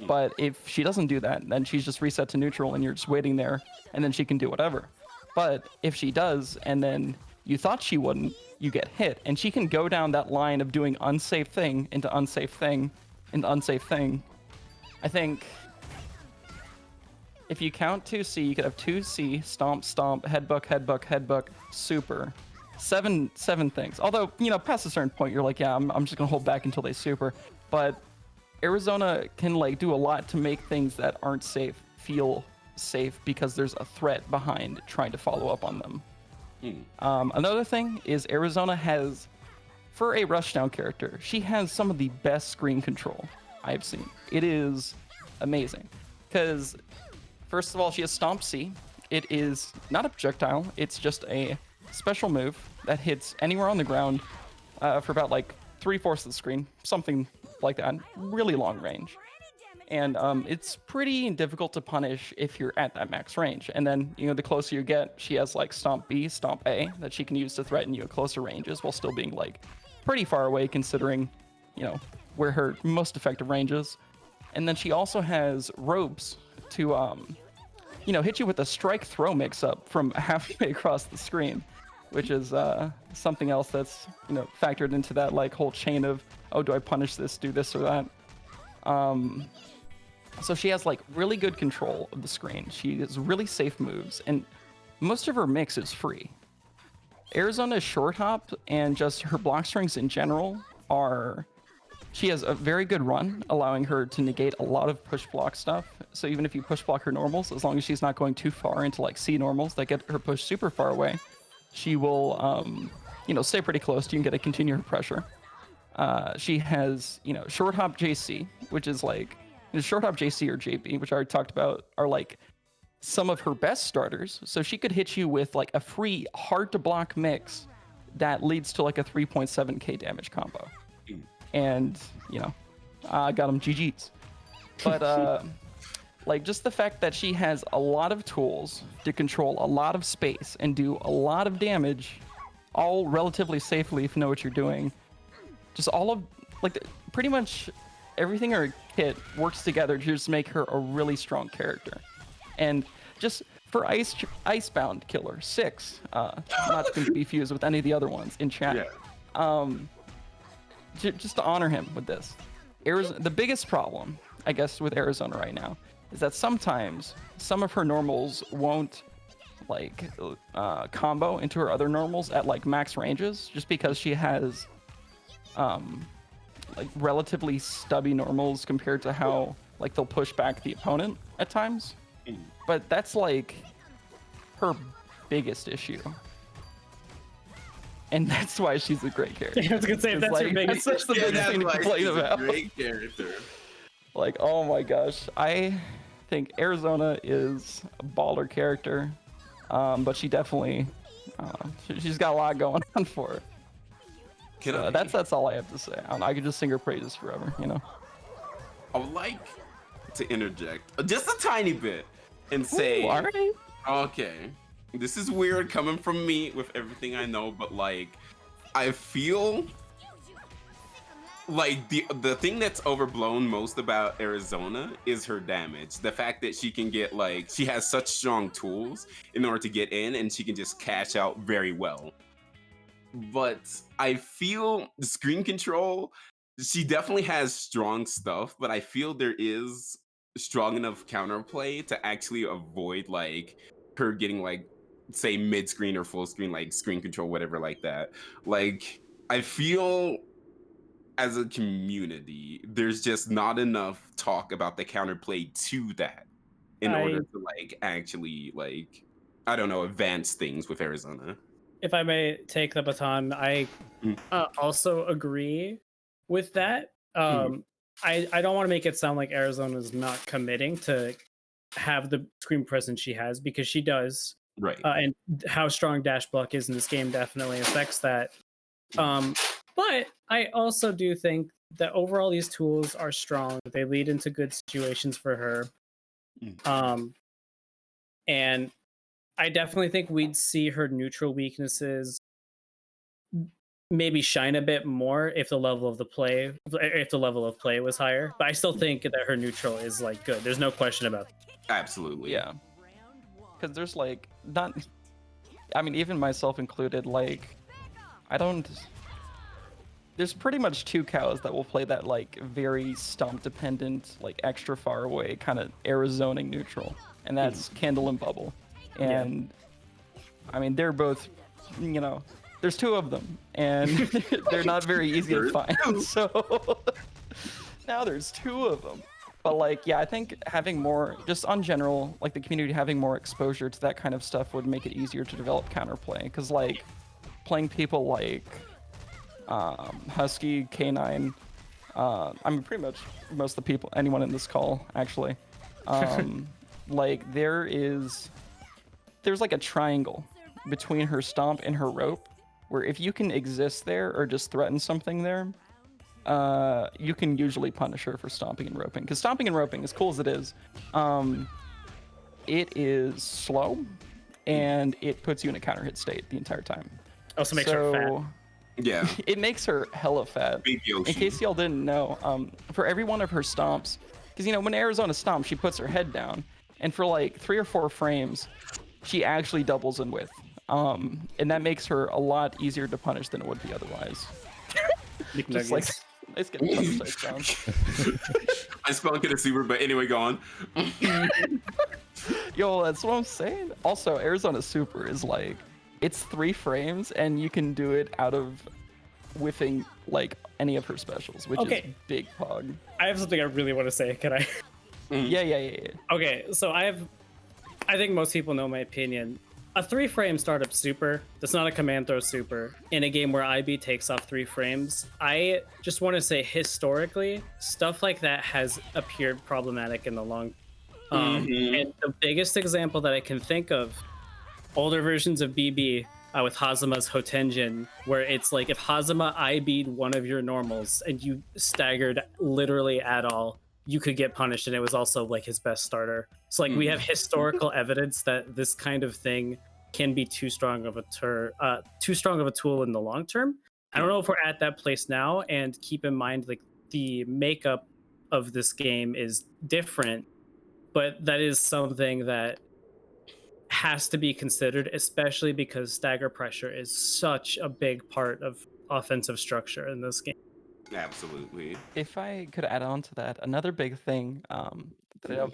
But if she doesn't do that, then she's just reset to neutral and you're just waiting there, and then she can do whatever. But if she does, and then you thought she wouldn't, you get hit, and she can go down that line of doing unsafe thing into unsafe thing into unsafe thing. I think if you count 2C, you could have 2C, stomp, stomp, headbutt, headbutt, headbutt, super. Seven things. Although, past a certain point, you're like, yeah, I'm just gonna hold back until they super. But Arizona can like do a lot to make things that aren't safe feel safe because there's a threat behind trying to follow up on them. Another thing is Arizona has, for a rushdown character, she has some of the best screen control I've seen. It is amazing because first of all, she has Stomp C. It is not a projectile. It's just a special move that hits anywhere on the ground for about like 3/4 of the screen, something like that. Really long range. And it's pretty difficult to punish if you're at that max range. And then, the closer you get, she has like Stomp B, Stomp A that she can use to threaten you at closer ranges while still being like pretty far away considering, where her most effective range is. And then she also has ropes to, hit you with a strike throw mix up from halfway across the screen, which is something else that's, factored into that like whole chain of, oh, do I punish this, do this or that? So she has like really good control of the screen. She has really safe moves, and most of her mix is free. Arizona's short hop and just her block strings in general she has a very good run, allowing her to negate a lot of push block stuff. So even if you push block her normals, as long as she's not going too far into like C normals that get her pushed super far away, she will, stay pretty close to you and get to continue her pressure. She has, short hop JC, which is like, short hop JC or JB, which I already talked about, are like some of her best starters. So she could hit you with like a free hard to block mix that leads to like a 3.7k damage combo. And, I got him GG's. But like just the fact that she has a lot of tools to control a lot of space and do a lot of damage, all relatively safely if you know what you're doing. Just all of like pretty much everything in her kit works together to just make her a really strong character. And just for Icebound Killer 6, not going to be fused with any of the other ones in chat. Yeah. Just to honor him with this, the biggest problem, I guess, with Arizona right now is that sometimes some of her normals won't like combo into her other normals at like max ranges, just because she has like relatively stubby normals compared to how like they'll push back the opponent at times. But that's like her biggest issue. And that's why she's a great character. I was gonna say, if that's your biggest that's the biggest thing to complain about. Great character. Like, oh my gosh, I think Arizona is a baller character, but she definitely, she's got a lot going on for her. That's all I have to say. I could just sing her praises forever, I would like to interject just a tiny bit and say, all right. Okay, this is weird coming from me with everything I know, but like, I feel like the thing that's overblown most about Arizona is her damage. The fact that she can get like, she has such strong tools in order to get in, and she can just cash out very well. But I feel the screen control she definitely has strong stuff, but I feel there is strong enough counterplay to actually avoid like her getting like say mid screen or full screen, like screen control, whatever like that. Like I feel as a community, there's just not enough talk about the counterplay to that in I, order to like actually like I don't know advance things with Arizona. if I may take the baton, I Mm. also agree with that. I don't want to make it sound like Arizona's not committing to have the screen presence she has, because she does. Right. And how strong dash block is in this game definitely affects that. But I also do think that overall these tools are strong. They lead into good situations for her. And I definitely think we'd see her neutral weaknesses maybe shine a bit more if the level of play was higher. But I still think that her neutral is like good. There's no question about that. Absolutely. Yeah. Because there's like not. I mean, even myself included. Like, I don't. There's pretty much two cows that will play that like very stomp dependent, like extra far away kind of Arizoning neutral, and that's Candle and Bubble. And I mean, they're both, you know, there's two of them, and they're not very easy to find. So now there's two of them. But like, yeah, I think having more, just on general, like the community having more exposure to that kind of stuff would make it easier to develop counterplay. Because like playing people like Husky, K9, I mean, pretty much most of the people, anyone in this call, actually, like there's like a triangle between her stomp and her rope, where if you can exist there or just threaten something there, you can usually punish her for stomping and roping. Because stomping and roping, as cool as it is slow, and it puts you in a counter hit state the entire time. Also makes her fat. Yeah. It makes her hella fat. Big Yoshi. In case y'all didn't know, for every one of her stomps, because you know when Arizona stomps, she puts her head down, and for like 3 or 4 frames, she actually doubles in width. And that makes her a lot easier to punish than it would be otherwise. Just like, let's get touchdown. I spelled it a super, but anyway, go on. Yo, that's what I'm saying. Also, Arizona Super is like, it's 3 frames, and you can do it out of whiffing like any of her specials, which is big pog. I have something I really want to say. Can I? Yeah. Okay, so I think most people know my opinion. A 3-frame startup super, that's not a command throw super, in a game where IB takes off 3 frames, I just want to say historically, stuff like that has appeared problematic in the long. And the biggest example that I can think of, older versions of BB with Hazuma's Hotenjin, where it's like if Hazuma IB'd one of your normals and you staggered literally at all, you could get punished, and it was also like his best starter. So like we have historical evidence that this kind of thing can be too strong of a tool in the long term. I don't know if we're at that place now, and keep in mind like the makeup of this game is different, but that is something that has to be considered, especially because stagger pressure is such a big part of offensive structure in this game. Absolutely. If I could add on to that, another big thing, that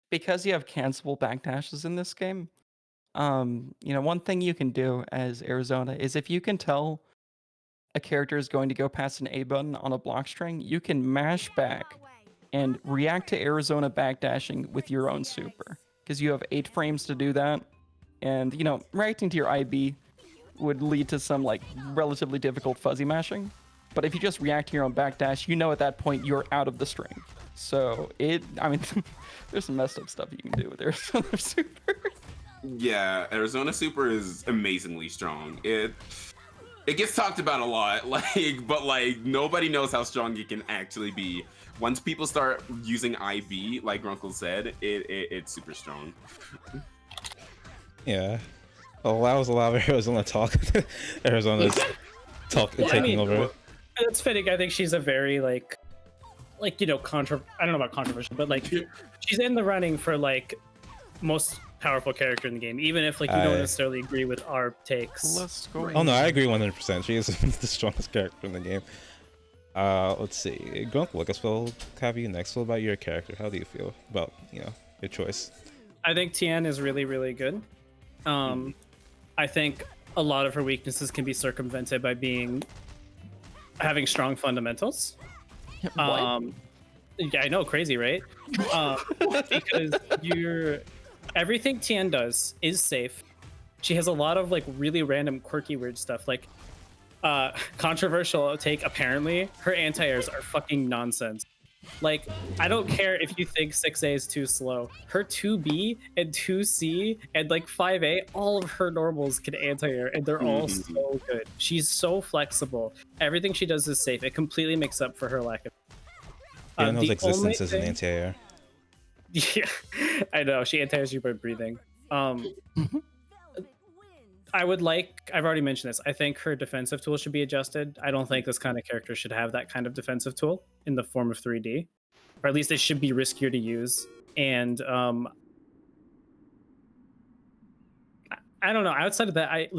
because you have cancelable backdashes in this game, one thing you can do as Arizona is if you can tell a character is going to go past an A button on a block string, you can mash back and react to Arizona backdashing with your own super, because you have 8 frames to do that, and reacting to your IB would lead to some like relatively difficult fuzzy mashing. But if you just react to your own backdash, at that point you're out of the string. So there's some messed up stuff you can do with Arizona Super. Yeah, Arizona Super is amazingly strong. It gets talked about a lot, but nobody knows how strong it can actually be. Once people start using IB, like Grunkle said, it's super strong. Yeah. Well, that was a lot of Arizona talk. Arizona's taking over. It's fitting. I think she's a very I don't know about controversial, but she's in the running for most powerful character in the game, even if you don't necessarily agree with our takes. Let's go. Oh no, I agree 100%. She is the strongest character in the game. Let's see. Going with Lucas, will have you next. What about your character? How do you feel about, your choice? I think Tien is really, really good. I think a lot of her weaknesses can be circumvented by having strong fundamentals. What? Yeah, I know, crazy, right? Because everything Tien does is safe. She has a lot of like really random, quirky, weird stuff. Like controversial take. Apparently, her anti-airs are fucking nonsense. Like, I don't care if you think 6A is too slow. Her 2B and 2C and like 5A, all of her normals can anti-air, and they're all so good. She's so flexible. Everything she does is safe. It completely makes up for her lack of. Piano's existence as an anti-air. Yeah, I know. She anti-airs you by breathing. I've already mentioned this. I think her defensive tool should be adjusted. I don't think this kind of character should have that kind of defensive tool in the form of 3D, or at least it should be riskier to use. And I don't know. Outside of that, I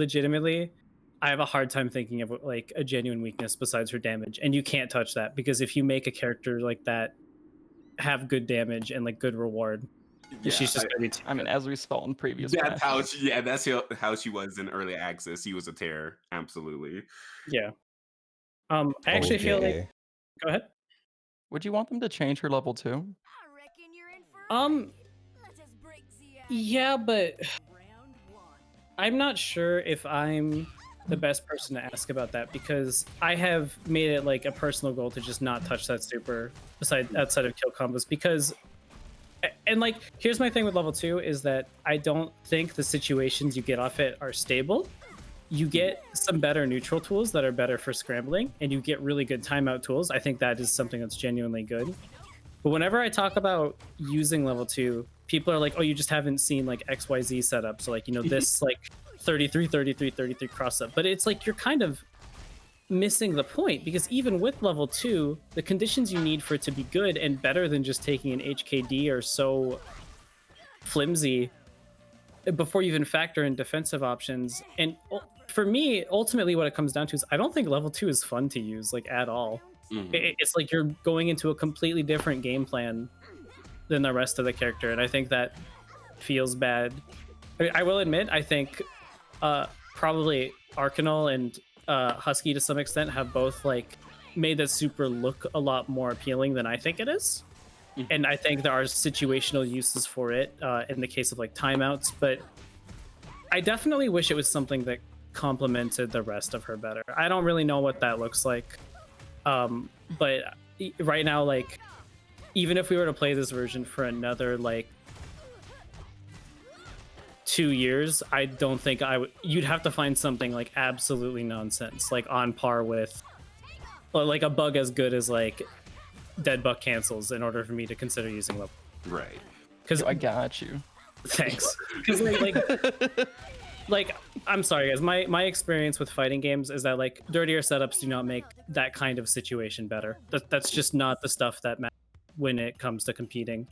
have a hard time thinking of like a genuine weakness besides her damage. And you can't touch that, because if you make a character like that have good damage and like good reward, she's just gonna be I mean, as we saw in previous that's how matches. that's how she was in early access. She was a terror, absolutely. Yeah. I actually feel like. Go ahead. Would you want them to change her level too? Yeah, but I'm not sure if I'm the best person to ask about that, because I have made it like a personal goal to just not touch that super outside of kill combos, because and like here's my thing with level 2 is that I don't think the situations you get off it are stable. You get some better neutral tools that are better for scrambling, and you get really good timeout tools. I think that is something that's genuinely good. But whenever I talk about using level 2, people are like, oh, you just haven't seen like XYZ setup. So like, this like 33, 33, 33 cross up. But it's like you're kind of missing the point, because even with level 2, the conditions you need for it to be good and better than just taking an HKD are so flimsy before you even factor in defensive options. And for me, ultimately what it comes down to is I don't think level 2 is fun to use like at all. It's like you're going into a completely different game plan than the rest of the character, and I think that feels bad. I will admit, I think probably Arcanal and Husky to some extent have both like made the super look a lot more appealing than I think it is. And I think there are situational uses for it in the case of like timeouts, but I definitely wish it was something that complemented the rest of her better. I don't really know what that looks like, but right now, like, even if we were to play this version for another like 2 years, I don't think you'd have to find something like absolutely nonsense, like on par with, or like a bug as good as like dead buck cancels in order for me to consider using level. Right. Because I got you. Thanks. Because like I'm sorry guys, my experience with fighting games is that like dirtier setups do not make that kind of situation better. That's just not the stuff that matters when it comes to competing.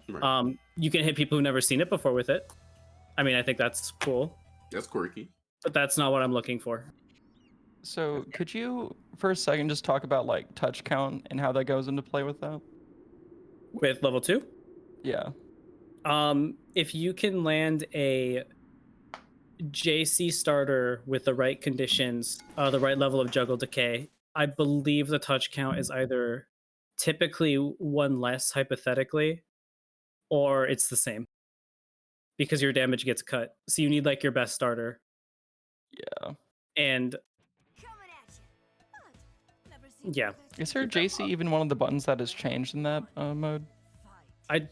Right. You can hit people who've never seen it before with it. I mean, I think that's cool, That's quirky. but that's not what I'm looking for. So could you for a second just talk about like touch count and how that goes into play with that? With level 2, Yeah. if you can land a JC starter with the right conditions, the right level of juggle decay, I believe the touch count is either typically one less hypothetically, or it's the same, because your damage gets cut. So you need like your best starter. Yeah. And yeah, Is her JC even one of the buttons that has changed in that mode? I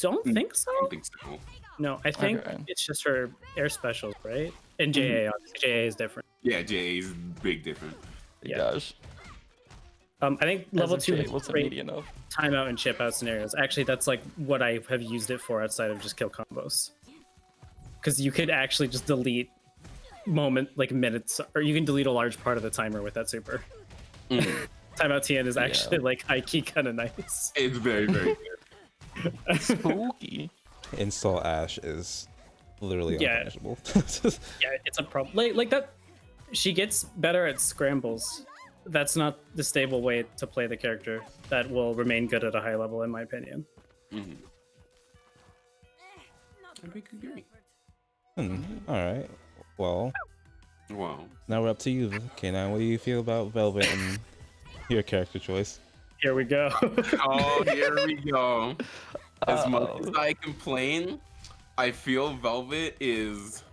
don't think so. I don't think so. No, I think Okay. it's just her air specials, right? And JA, obviously, JA is different. Yeah, JA's big different. Yeah. Gosh. I think level 2 is what's great immediate enough? timeout and chip out scenarios. Actually, that's like what I have used it for outside of just kill combos. Because you could actually just delete minutes, or you can delete a large part of the timer with that super. Timeout TN is actually like high key kind of nice. It's very, very good. Spooky. Install Ash is literally Yeah. unpunishable. Yeah, it's a problem. Like that, she gets better at scrambles, that's not the stable way to play the character that will remain good at a high level, in my opinion. Mm-hmm. I big agree. All right. Well, Wow. now we're up to you, K9. What do you feel about Velvet and your character choice? Here we go. Oh, here we go. As much Uh-oh. as I complain, I feel Velvet is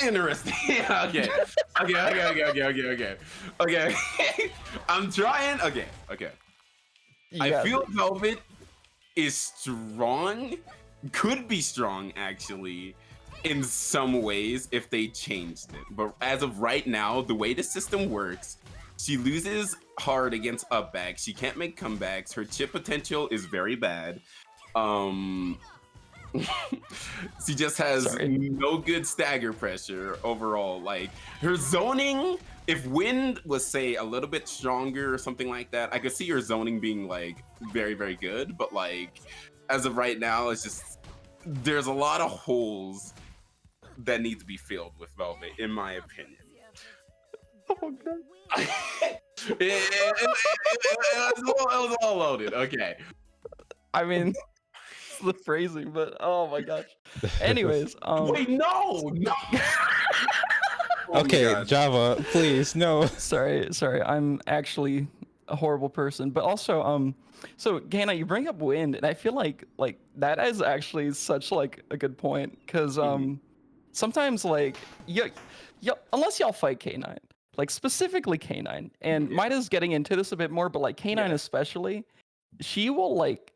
interesting. Okay. Okay. I'm trying. Okay. I Yeah. feel Velvet is strong, could be strong actually, in some ways if they changed it. But as of right now, the way the system works, she loses hard against up back. She can't make comebacks. Her chip potential is very bad. She just has no good stagger pressure overall. Like her zoning, if wind was say a little bit stronger or something like that, I could see her zoning being like very, very good. But like as of right now, it's just there's a lot of holes that need to be filled with Velvet, in my opinion. Oh, God. it was all loaded. Okay. I mean, it's the phrasing, but oh my gosh. Anyways, Wait, no. Oh Okay, my God. Java, please, no. sorry, I'm actually a horrible person. But also, so Gana, you bring up wind, and I feel like that is actually such like a good point, because sometimes like unless y'all fight K9, like specifically K9, and Maida's getting into this a bit more, but like K9 especially, she will like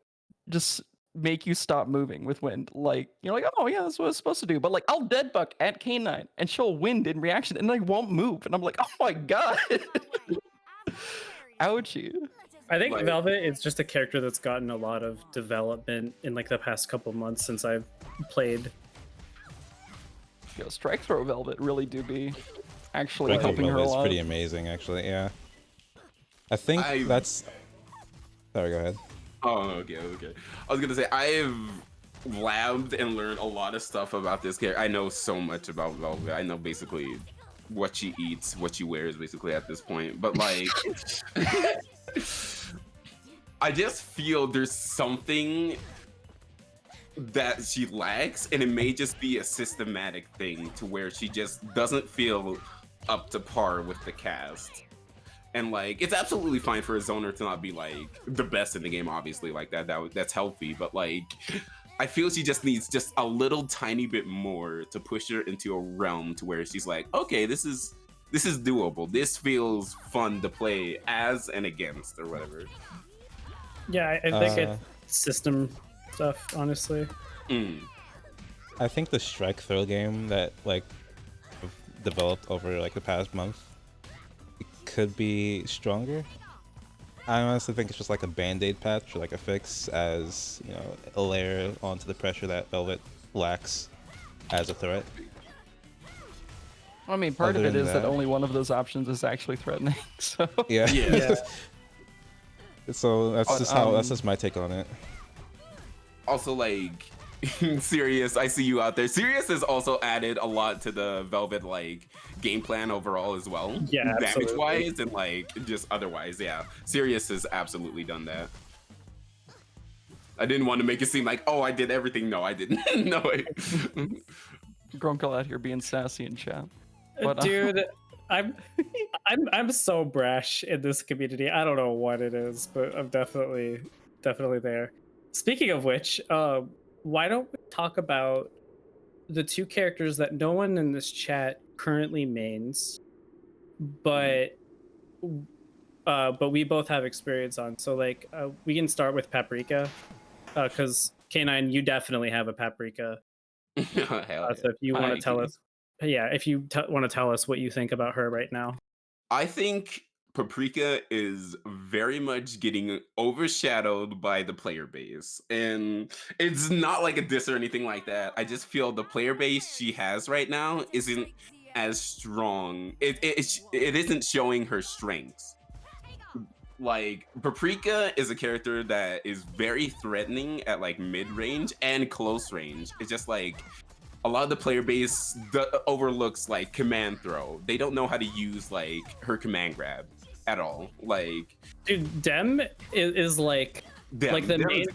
just make you stop moving with wind. Like you're like, oh yeah, that's what it's supposed to do. But like I'll deadbuck at K9 and she'll wind in reaction and like won't move. And I'm like, oh my god. Ouchie. I think Like- Velvet is just a character that's gotten a lot of development in like the past couple months since I've played. Yo, strike throw Velvet really do be actually Breaking helping her a Velvet is lot. pretty amazing, actually. Yeah. I think that's. Sorry, go ahead. Oh, okay. I was gonna say I've labbed and learned a lot of stuff about this character. I know so much about Velvet. I know basically what she eats, what she wears, basically at this point. But like, I just feel there's something that she lacks, and it may just be a systematic thing to where she just doesn't feel up to par with the cast. And like, it's absolutely fine for a zoner to not be like the best in the game, obviously, like that's healthy. But like, I feel she just needs just a little tiny bit more to push her into a realm to where she's like, okay, this is doable. This feels fun to play as and against or whatever. Yeah, I think it's system stuff, honestly. I think the strike throw game that like developed over like the past month could be stronger. I honestly think it's just like a band-aid patch or like a fix, as you know, a layer onto the pressure that Velvet lacks as a threat. I mean, part of Other it than is that that- only one of those options is actually threatening. So Yeah. Yeah. So that's just my take on it. Also, like, Sirius, I see you out there. Sirius has also added a lot to the Velvet like game plan overall as well. Yeah, damage absolutely. wise and like just otherwise. Yeah, Sirius has absolutely done that. I didn't want to make it seem like, oh, I did everything. No, I didn't. No way. Grunkle out here being sassy in chat. But, Dude, I'm so brash in this community. I don't know what it is, but I'm definitely there. Speaking of which, why don't we talk about the two characters that no one in this chat currently mains, but we both have experience on. So like, we can start with Paprika, because K9, you definitely have a Paprika. Hell yeah. So if you want I to tell agree. us, yeah, if you want to tell us what you think about her right now. I think Paprika is very much getting overshadowed by the player base. And it's not like a diss or anything like that. I just feel the player base she has right now isn't as strong. It isn't showing her strengths. Like, Paprika is a character that is very threatening at like mid-range and close range. It's just like, a lot of the player base overlooks like command throw. They don't know how to use like her command grab at all. Like, dude, Dem is like like the main.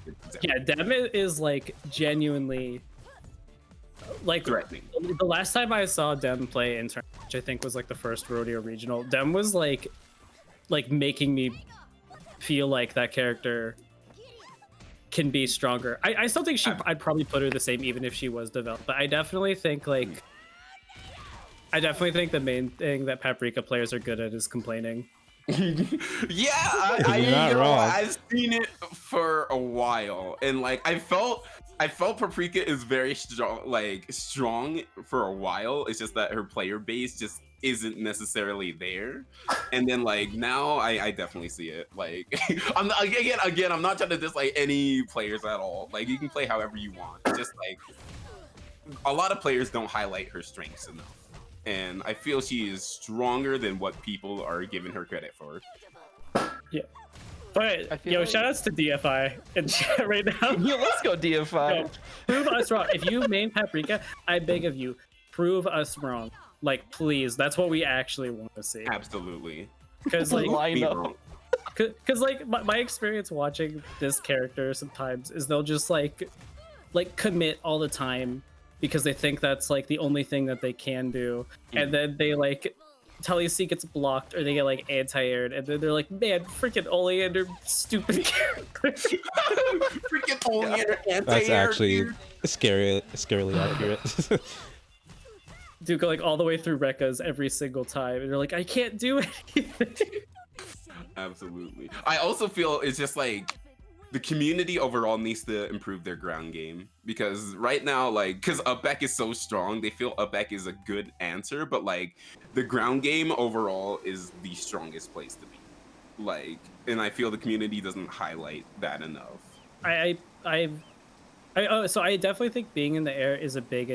Yeah, Dem is like genuinely like threatening. The last time I saw Dem play in tournament, which I think was like the first rodeo regional, Dem was like making me feel like that character can be stronger. I still think I'd probably put her the same even if she was developed, but I definitely think the main thing that Paprika players are good at is complaining. Yeah, You're not wrong. I've seen it for a while, and like I felt Paprika is very strong for a while. It's just that her player base just isn't necessarily there, and then like now I definitely see it. Like I'm not trying to dislike any players at all. Like you can play however you want. It's just like a lot of players don't highlight her strengths enough. And I feel she is stronger than what people are giving her credit for. Yeah. But yo, like... shout outs to DFI in chat right now. Yeah, let's go DFI. Yo, prove us wrong. If you main Paprika, I beg of you, prove us wrong. Like, please. That's what we actually want to see. Absolutely. Because like, Line up. Because like my experience watching this character sometimes is they'll just like commit all the time because they think that's like the only thing that they can do, and then they like Taliesin gets blocked or they get like anti-aired, and then they're like, man, freaking Oleander, stupid character. Freaking Oleander anti-aired. That's actually scarily accurate. Dude, go like all the way through Rekka's every single time, and they're like, I can't do anything. Absolutely. I also feel it's just like the community overall needs to improve their ground game, because right now, like, because Upback is so strong, they feel Upback is a good answer, but like the ground game overall is the strongest place to be. Like, and I feel the community doesn't highlight that enough. So I definitely think being in the air is a big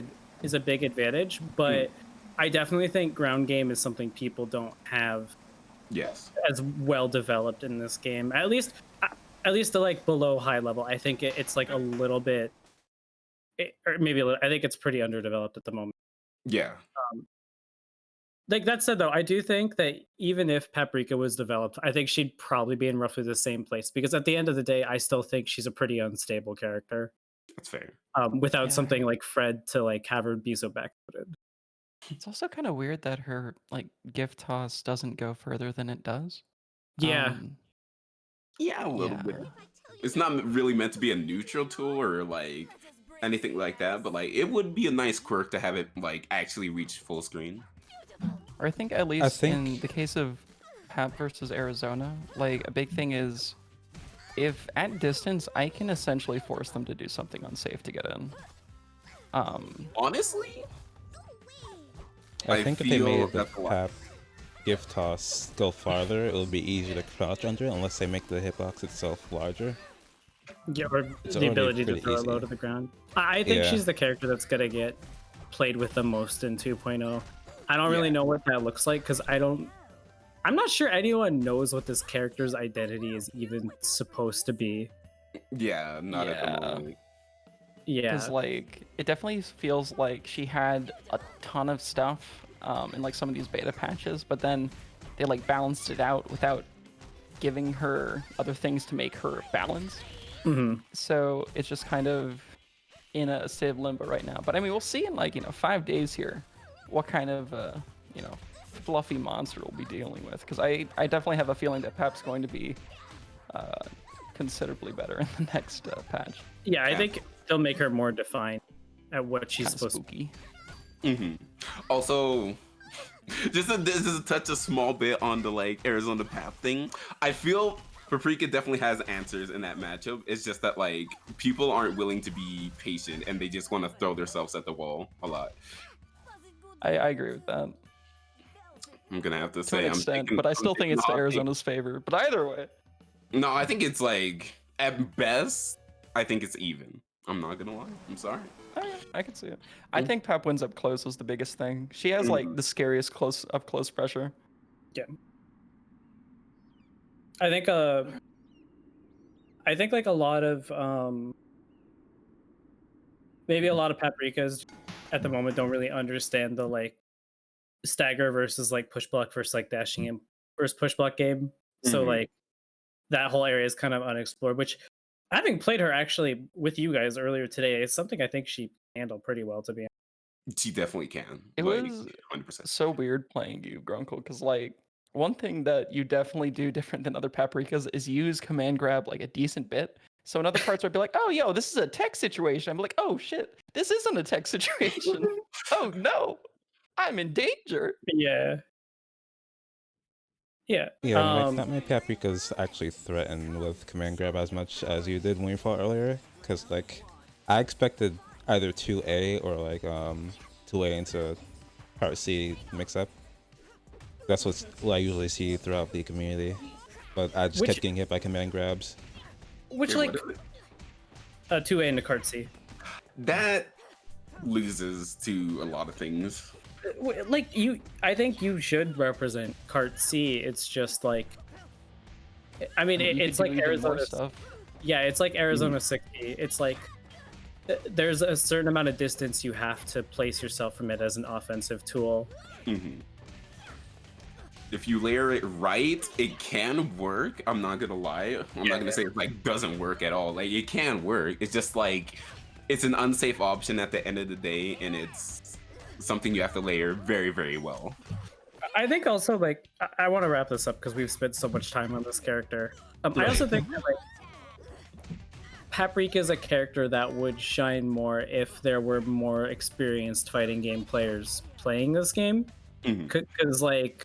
advantage, but I definitely think ground game is something people don't have as well developed in this game. At least the like below high level. I think it's like a little bit, or maybe a little, I think it's pretty underdeveloped at the moment. Yeah. Like that said, though, I do think that even if Paprika was developed, I think she'd probably be in roughly the same place, because at the end of the day, I still think she's a pretty unstable character. That's fair. Without something like Fred to like have her be so backfooted. It's also kind of weird that her like gift toss doesn't go further than it does. Yeah. Yeah, a little bit. It's not really meant to be a neutral tool or like anything like that, but like it would be a nice quirk to have it like actually reach full screen. Or I think at least in the case of Pap versus Arizona, like a big thing is if at distance I can essentially force them to do something unsafe to get in. Honestly, I think if they made the Pap gift toss go farther, it would be easier to crouch under it unless they make the hitbox itself larger. Yeah, or the ability to throw it low to the ground. I think she's the character that's gonna get played with the most in 2.0. I don't really know what that looks like, because I'm not sure anyone knows what this character's identity is even supposed to be. Yeah, not at the moment. Yeah, because like it definitely feels like she had a ton of stuff in like some of these beta patches, but then they like balanced it out without giving her other things to make her balance. So it's just kind of in a state of limbo right now. But I mean, we'll see in like 5 days here what kind of fluffy monster we'll be dealing with, because I definitely have a feeling that Pap's going to be considerably better in the next patch. Yeah, I think they'll make her more defined at what she's Kinda supposed spooky. Also, this is a touch a small bit on the like Arizona Pap thing. I feel Paprika definitely has answers in that matchup. It's just that like people aren't willing to be patient and they just want to throw themselves at the wall a lot. I agree with that. I'm gonna have to To say an extent, but I still think it's to Arizona's favor. But either way. No, I think it's like at best, I think it's even. I'm not gonna lie. I'm sorry. Oh, yeah, I can see it. I think Pap wins up close was the biggest thing. She has like the scariest close pressure. Yeah. I think like a lot of maybe a lot of Paprikas at the moment don't really understand the like stagger versus like push block versus like dashing in versus push block game. So Mhm. like that whole area is kind of unexplored, which having played her actually with you guys earlier today is something I think she handled pretty well to be She definitely can. It Like was 100%. so weird playing you, Grunkle, because like one thing that you definitely do different than other paprikas is use command grab like a decent bit. So in other parts, I'd be like, "Oh, yo, this is a tech situation." I'm like, "Oh shit, this isn't a tech situation. Oh no, I'm in danger." yeah. Yeah. Yeah, like not many paprikas actually threaten with command grab as much as you did when you fought earlier. Cause like, I expected either 2A or like 2A into part C mix up. That's what I usually see throughout the community. But I just kept getting hit by command grabs. Which Wait, like what is it? 2A into cart C. That loses to a lot of things. Like you, I think you should represent cart C. It's just like, I mean, You it's could like do even more Arizona. stuff. Yeah, it's like Arizona 60. It's like there's a certain amount of distance you have to place yourself from it as an offensive tool. Mhm. If you layer it right, it can work. I'm not gonna lie. I'm not gonna say it like doesn't work at all. Like it can work. It's just like it's an unsafe option at the end of the day, and it's something you have to layer very, very well. I think also like I want to wrap this up because we've spent so much time on this character. I also think that like Paprika is a character that would shine more if there were more experienced fighting game players playing this game. Mhm. Because like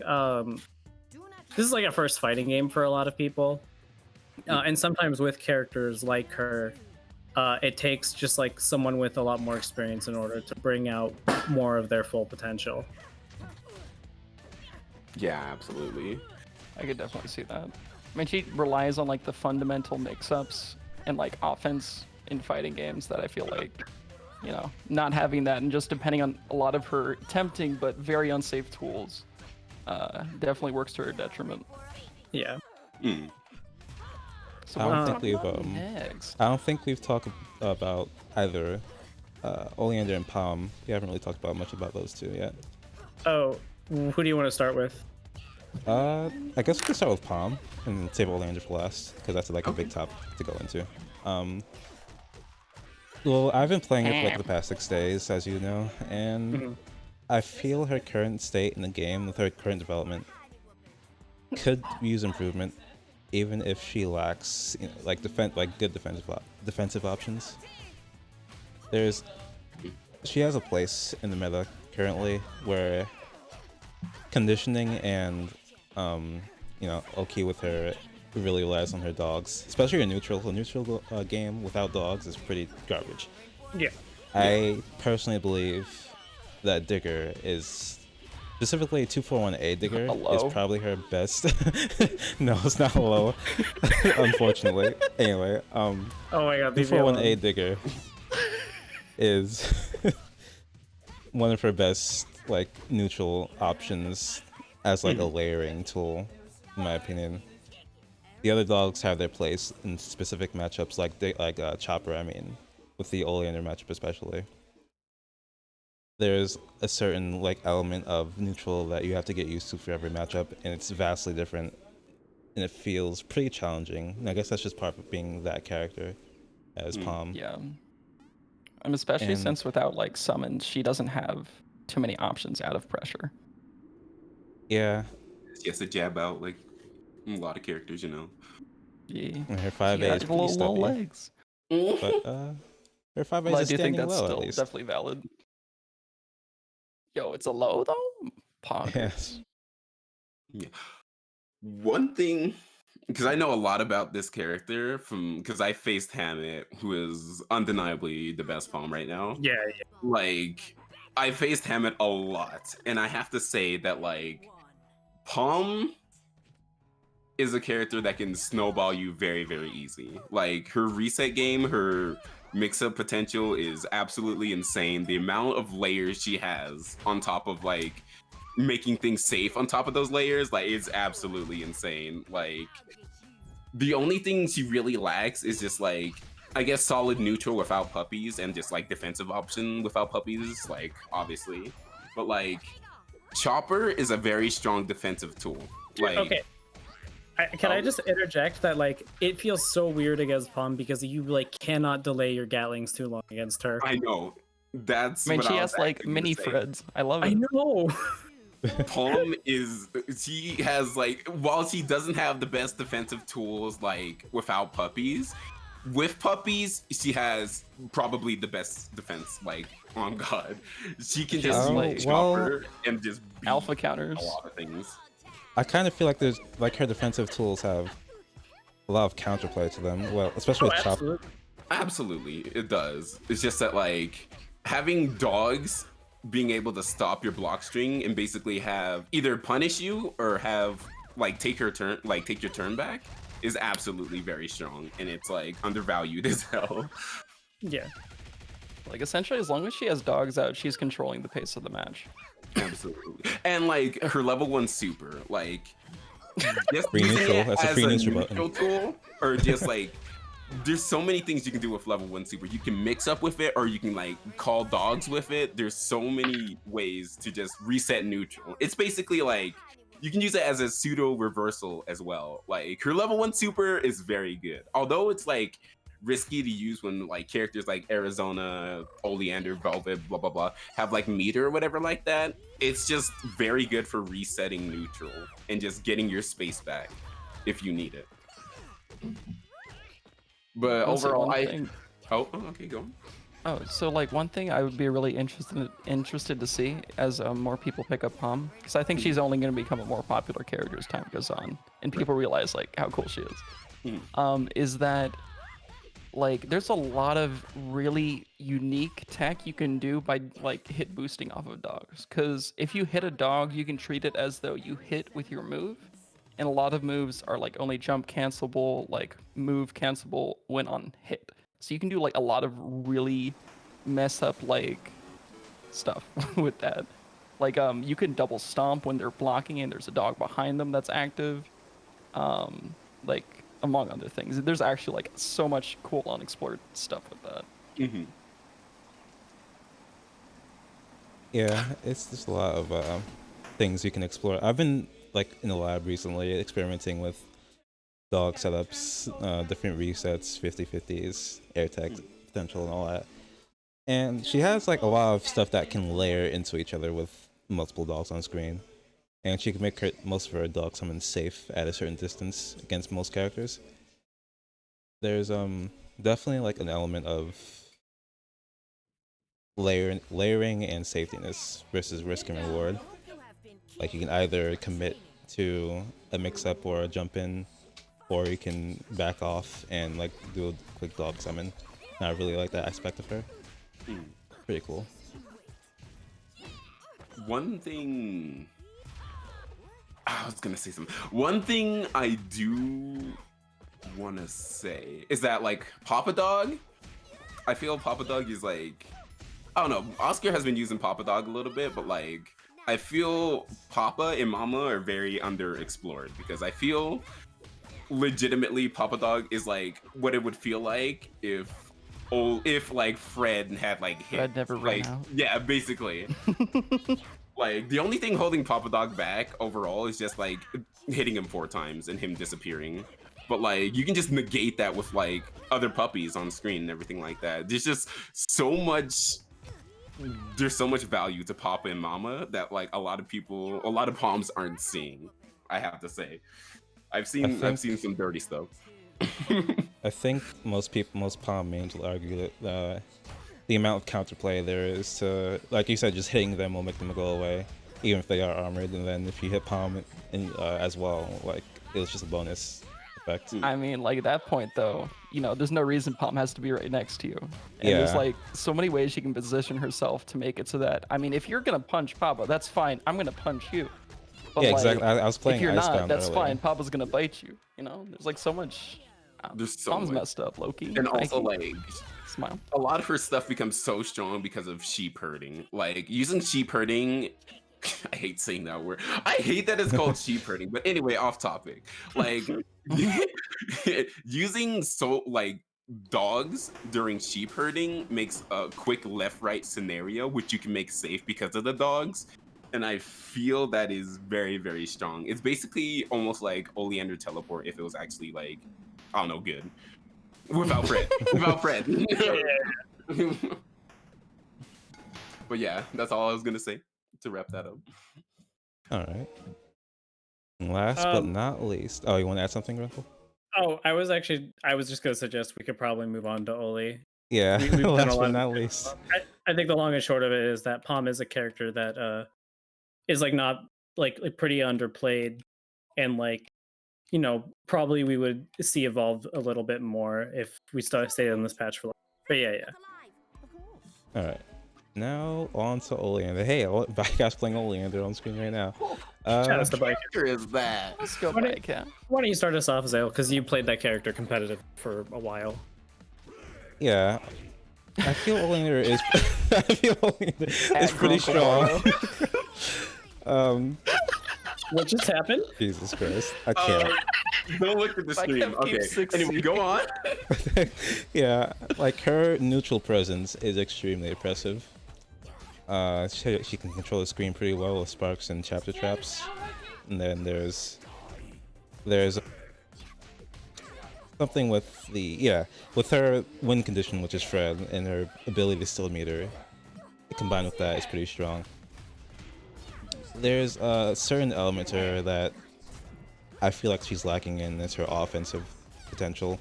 this is like a first fighting game for a lot of people, and sometimes with characters like her, it takes just like someone with a lot more experience in order to bring out more of their full potential. Yeah, absolutely. I could definitely see that. I mean, she relies on like the fundamental mix-ups and like offense in fighting games that I feel like, you know, not having that and just depending on a lot of her tempting but very unsafe tools, definitely works to her detriment. Yeah. Mm. So I what don't are think we we've talking about next? I don't think we've talked about either Oleander and Palm. We haven't really talked about much about those two yet. Oh, who do you want to start with? I guess we can start with Palm and save Oleander for last, because that's like a big topic to go into. Well, I've been playing it for like the past 6 days, as you know, and I feel her current state in the game, with her current development, could use improvement, even if she lacks, you know, like good defensive options. She has a place in the meta currently where conditioning and you know, okay with her really relies on her dogs, especially in neutral. A neutral game without dogs is pretty garbage. Yeah. I personally believe that Digger is, specifically 241A Digger, is Hello? probably her best. No, it's not low, unfortunately. Anyway, Oh my god, leave me 241A alone. Digger is one of her best like neutral options as like a layering tool, in my opinion. The other dogs have their place in specific matchups, like Chopper. I mean, with the Oleander matchup especially. There's a certain like element of neutral that you have to get used to for every matchup, and it's vastly different, and it feels pretty challenging. And I guess that's just part of being that character as Palm. Yeah. And especially And since without like summons, she doesn't have too many options out of pressure. yeah, She has to jab out like a lot of characters, you know. Yeah. and her She 5A got is pretty little stubby, legs. but her 5A But I is do think standing that's low at still least. definitely valid. Yo, it's a low though? Poggers. Yes. Yeah. One thing, because I know a lot about this character from because I faced Hammett, who is undeniably the best palm right now. Yeah, Like, I faced Hammett a lot, and I have to say that like Palm is a character that can snowball you very, very easy. Like her reset game, her mix-up potential is absolutely insane. The amount of layers she has on top of like making things safe on top of those layers, like it's absolutely insane. Like the only thing she really lacks is just like I guess solid neutral without puppies and just like defensive option without puppies, like obviously. But like Chopper is a very strong defensive tool. Like Okay. Can I just interject that like it feels so weird against Palm because you like cannot delay your Gatlings too long against her. I know. That's I mean, what she I has was like actually mini gonna say. Freds. I love I it. know. Palm she has like while she doesn't have the best defensive tools like without puppies, with puppies she has probably the best defense. Like on God, she can just Oh, use well, Chopper and just beat Alpha counters. a lot of things. I kind of feel like there's like her defensive tools have a lot of counterplay to them. Well, especially Oh, with Chopper. absolutely. Absolutely, it does. It's just that like having dogs being able to stop your block string and basically have either punish you or have like take your turn back is absolutely very strong, and it's like undervalued as hell. Yeah. Like essentially, as long as she has dogs out, she's controlling the pace of the match. Absolutely. And like her level 1 super, like just Free using neutral, it that's a as free a neutral button. neutral tool, or just like there's so many things you can do with level 1 super. You can mix up with it, or you can like call dogs with it. There's so many ways to just reset neutral. It's basically like you can use it as a pseudo reversal as well. Like her level 1 super is very good, although it's like risky to use when like characters like Arizona, Oleander, Velvet, blah blah blah have like meter or whatever like that. It's just very good for resetting neutral and just getting your space back if you need it. But Also, overall, one thing- okay, go on. Oh, so like one thing I would be really interested to see as more people pick up Palm, because I think she's only going to become a more popular character as time goes on, and people realize like how cool she is. Is that like there's a lot of really unique tech you can do by like hit boosting off of dogs. Because if you hit a dog, you can treat it as though you hit with your move, and a lot of moves are like only jump cancelable, like move cancelable when on hit. So you can do like a lot of really mess up like stuff with that. Like you can double stomp when they're blocking and there's a dog behind them that's active. Like among other things. There's actually like so much cool unexplored stuff with that. Yeah, it's just a lot of things you can explore. I've been like in the lab recently experimenting with dog setups, different resets, 50/50s, air tag potential, and all that. And she has like a lot of stuff that can layer into each other with multiple dogs on screen. And she can make most of her dog summons safe at a certain distance against most characters. There's definitely like an element of layering and safetiness versus risk and reward. Like you can either commit to a mix-up or a jump in, or you can back off and like do a quick dog summon. And I really like that aspect of her. Pretty cool. One thing I was gonna say something. One thing I do want to say is that like Papa Dog, I feel Papa Dog is like, I don't know. Oscar has been using Papa Dog a little bit, but like I feel Papa and Mama are very underexplored because I feel legitimately Papa Dog is like what it would feel like if like Fred had like hit. Fred never ran like, out. Yeah, basically. Like the only thing holding Papa Dog back overall is just like hitting him 4 times and him disappearing. But like you can just negate that with like other puppies on screen and everything like that. There's just so much value to Papa and Mama that like a lot of palms aren't seeing. I have to say, I've seen some dirty stuff. I think most palm mains will argue that the amount of counterplay there is to, like you said, just hitting them will make them go away, even if they are armored. And then if you hit palm as well, like it was just a bonus effect. I mean, like at that point though, you know, there's no reason Palm has to be right next to you. And Yeah. there's like so many ways she can position herself to make it so that, I mean, if you're gonna punch Papa, that's fine. I'm gonna punch you. But Yeah, like, exactly. I was playing if you're not, Icebound that's earlier. fine. Papa's gonna bite you. You know, there's like so much. There's so Palm's much. messed up, Loki. And also like Smile. a lot of her stuff becomes so strong because of sheep herding. Like using sheep herding, I hate saying that word. I hate that it's called sheep herding. But anyway, off topic. Like using dogs during sheep herding makes a quick left-right scenario, which you can make safe because of the dogs. And I feel that is very, very strong. It's basically almost like Oleander teleport if it was actually like, I don't know, good. Without Fred. Without Fred. But yeah, that's all I was gonna say to wrap that up. All right. And last but not least, oh, you want to add something, Ruffle? Oh, I was just gonna suggest we could probably move on to Oli. Yeah. We've done a last lot but of not least. I think the long and short of it is that Palm is a character that is like not like pretty underplayed, and like, you know, probably we would see evolve a little bit more if we stayed on this patch for. But yeah. All right. Now on to Oleander. Hey, Bycast playing Oleander on screen right now. Shout out to Bike. Is that? Let's go Why back, yeah. don't you start us off, Zale? Because you played that character competitive for a while. Yeah. I feel Oleander is pretty strong. What just happened? Jesus Christ. I can't. Don't look at the stream. Okay. Anyway, go on. Yeah, like her neutral presence is extremely impressive. She can control the screen pretty well with sparks and chapter traps. And then there's something with with her win condition, which is Fred, and her ability to still meter. Combined with that is pretty strong. There's a certain element to her that I feel like she's lacking in, is her offensive potential.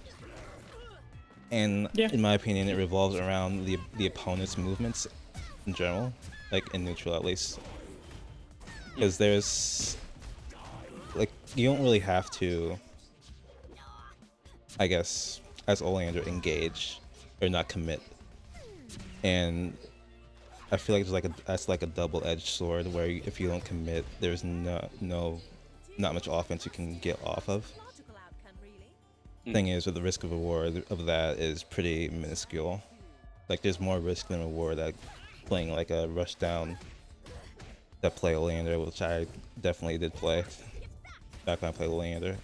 And in my opinion, it revolves around the opponent's movements in general, like in neutral at least. Because there's, like, you don't really have to, I guess, as Oleander, engage or not commit. And I feel like that's like a double-edged sword where if you don't commit, there's not much offense you can get off of. Thing is, with the risk of reward of that is pretty minuscule. Like, there's more risk than reward at playing like a rush down that play Oleander, which I definitely did play back when I played Oleander.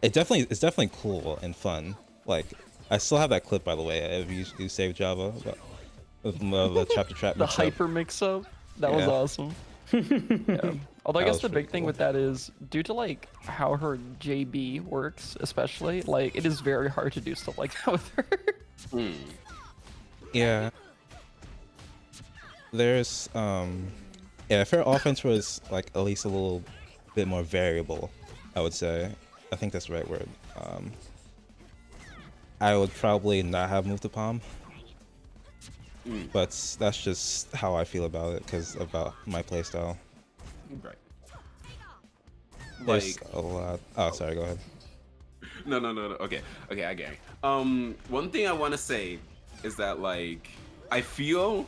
It's definitely cool and fun. Like, I still have that clip, by the way. If you save Java with the chapter trap The mix-up. hyper mix-up. That was awesome. Yeah. Although I guess the big thing with that is, due to like how her JB works, especially, like it is very hard to do stuff like that with her. Yeah. There's if her offense was like at least a little bit more variable, I would say. I think that's the right word. I would probably not have moved to Palm. But that's just how I feel about it, because about my playstyle. Right. There's a lot. Oh, sorry. Go ahead. No. Okay, I get it. One thing I want to say is that like I feel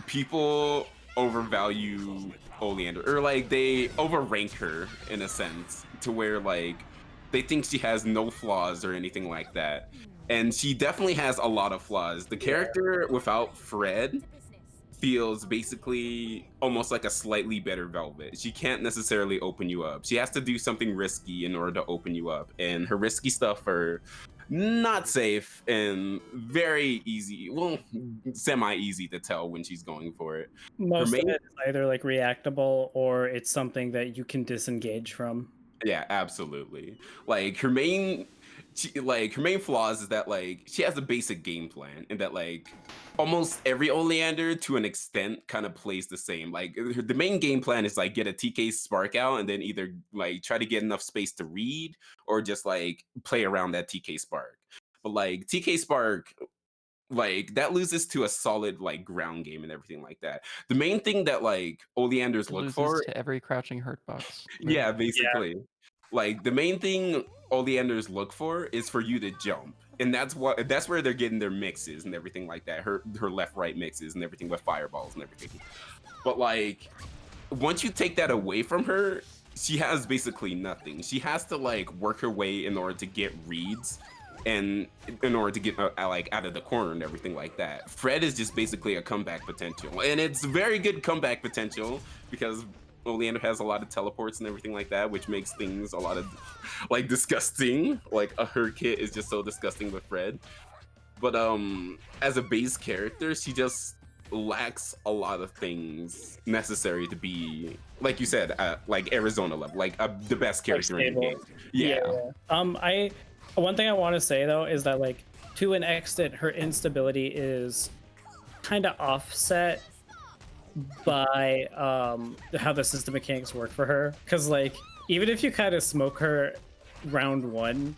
people overvalue Oleander, or like they overrank her in a sense, to where like they think she has no flaws or anything like that. And she definitely has a lot of flaws. The character without Fred feels basically almost like a slightly better Velvet. She can't necessarily open you up. She has to do something risky in order to open you up. And her risky stuff are not safe and very easy, well, semi-easy to tell when she's going for it. Most of it is either like reactable or it's something that you can disengage from. Yeah, absolutely. Like her main flaws is that like she has a basic game plan, and that like almost every Oleander to an extent kind of plays the same. Like the main game plan is like get a TK Spark out and then either like try to get enough space to read or just like play around that TK Spark. But like TK Spark, like that loses to a solid like ground game and everything like that. The main thing that like Oleanders look for to every crouching hurt box. Yeah, basically. Yeah. Like the main thing Oleanders look for is for you to jump. And that's where they're getting their mixes and everything like that. Her left right mixes and everything with fireballs and everything. But like once you take that away from her, she has basically nothing. She has to like work her way in order to get reads and in order to get like out of the corner and everything like that. Fred is just basically a comeback potential, and it's very good comeback potential because Oleander has a lot of teleports and everything like that, which makes things a lot of like disgusting. Like her kit is just so disgusting with Fred. But as a base character, she just lacks a lot of things necessary to be, like you said, like Arizona level, like the best character in the game. Yeah. I one thing I want to say though is that like to an extent her instability is kind of offset by how the system mechanics work for her, because like even if you kind of smoke her round one,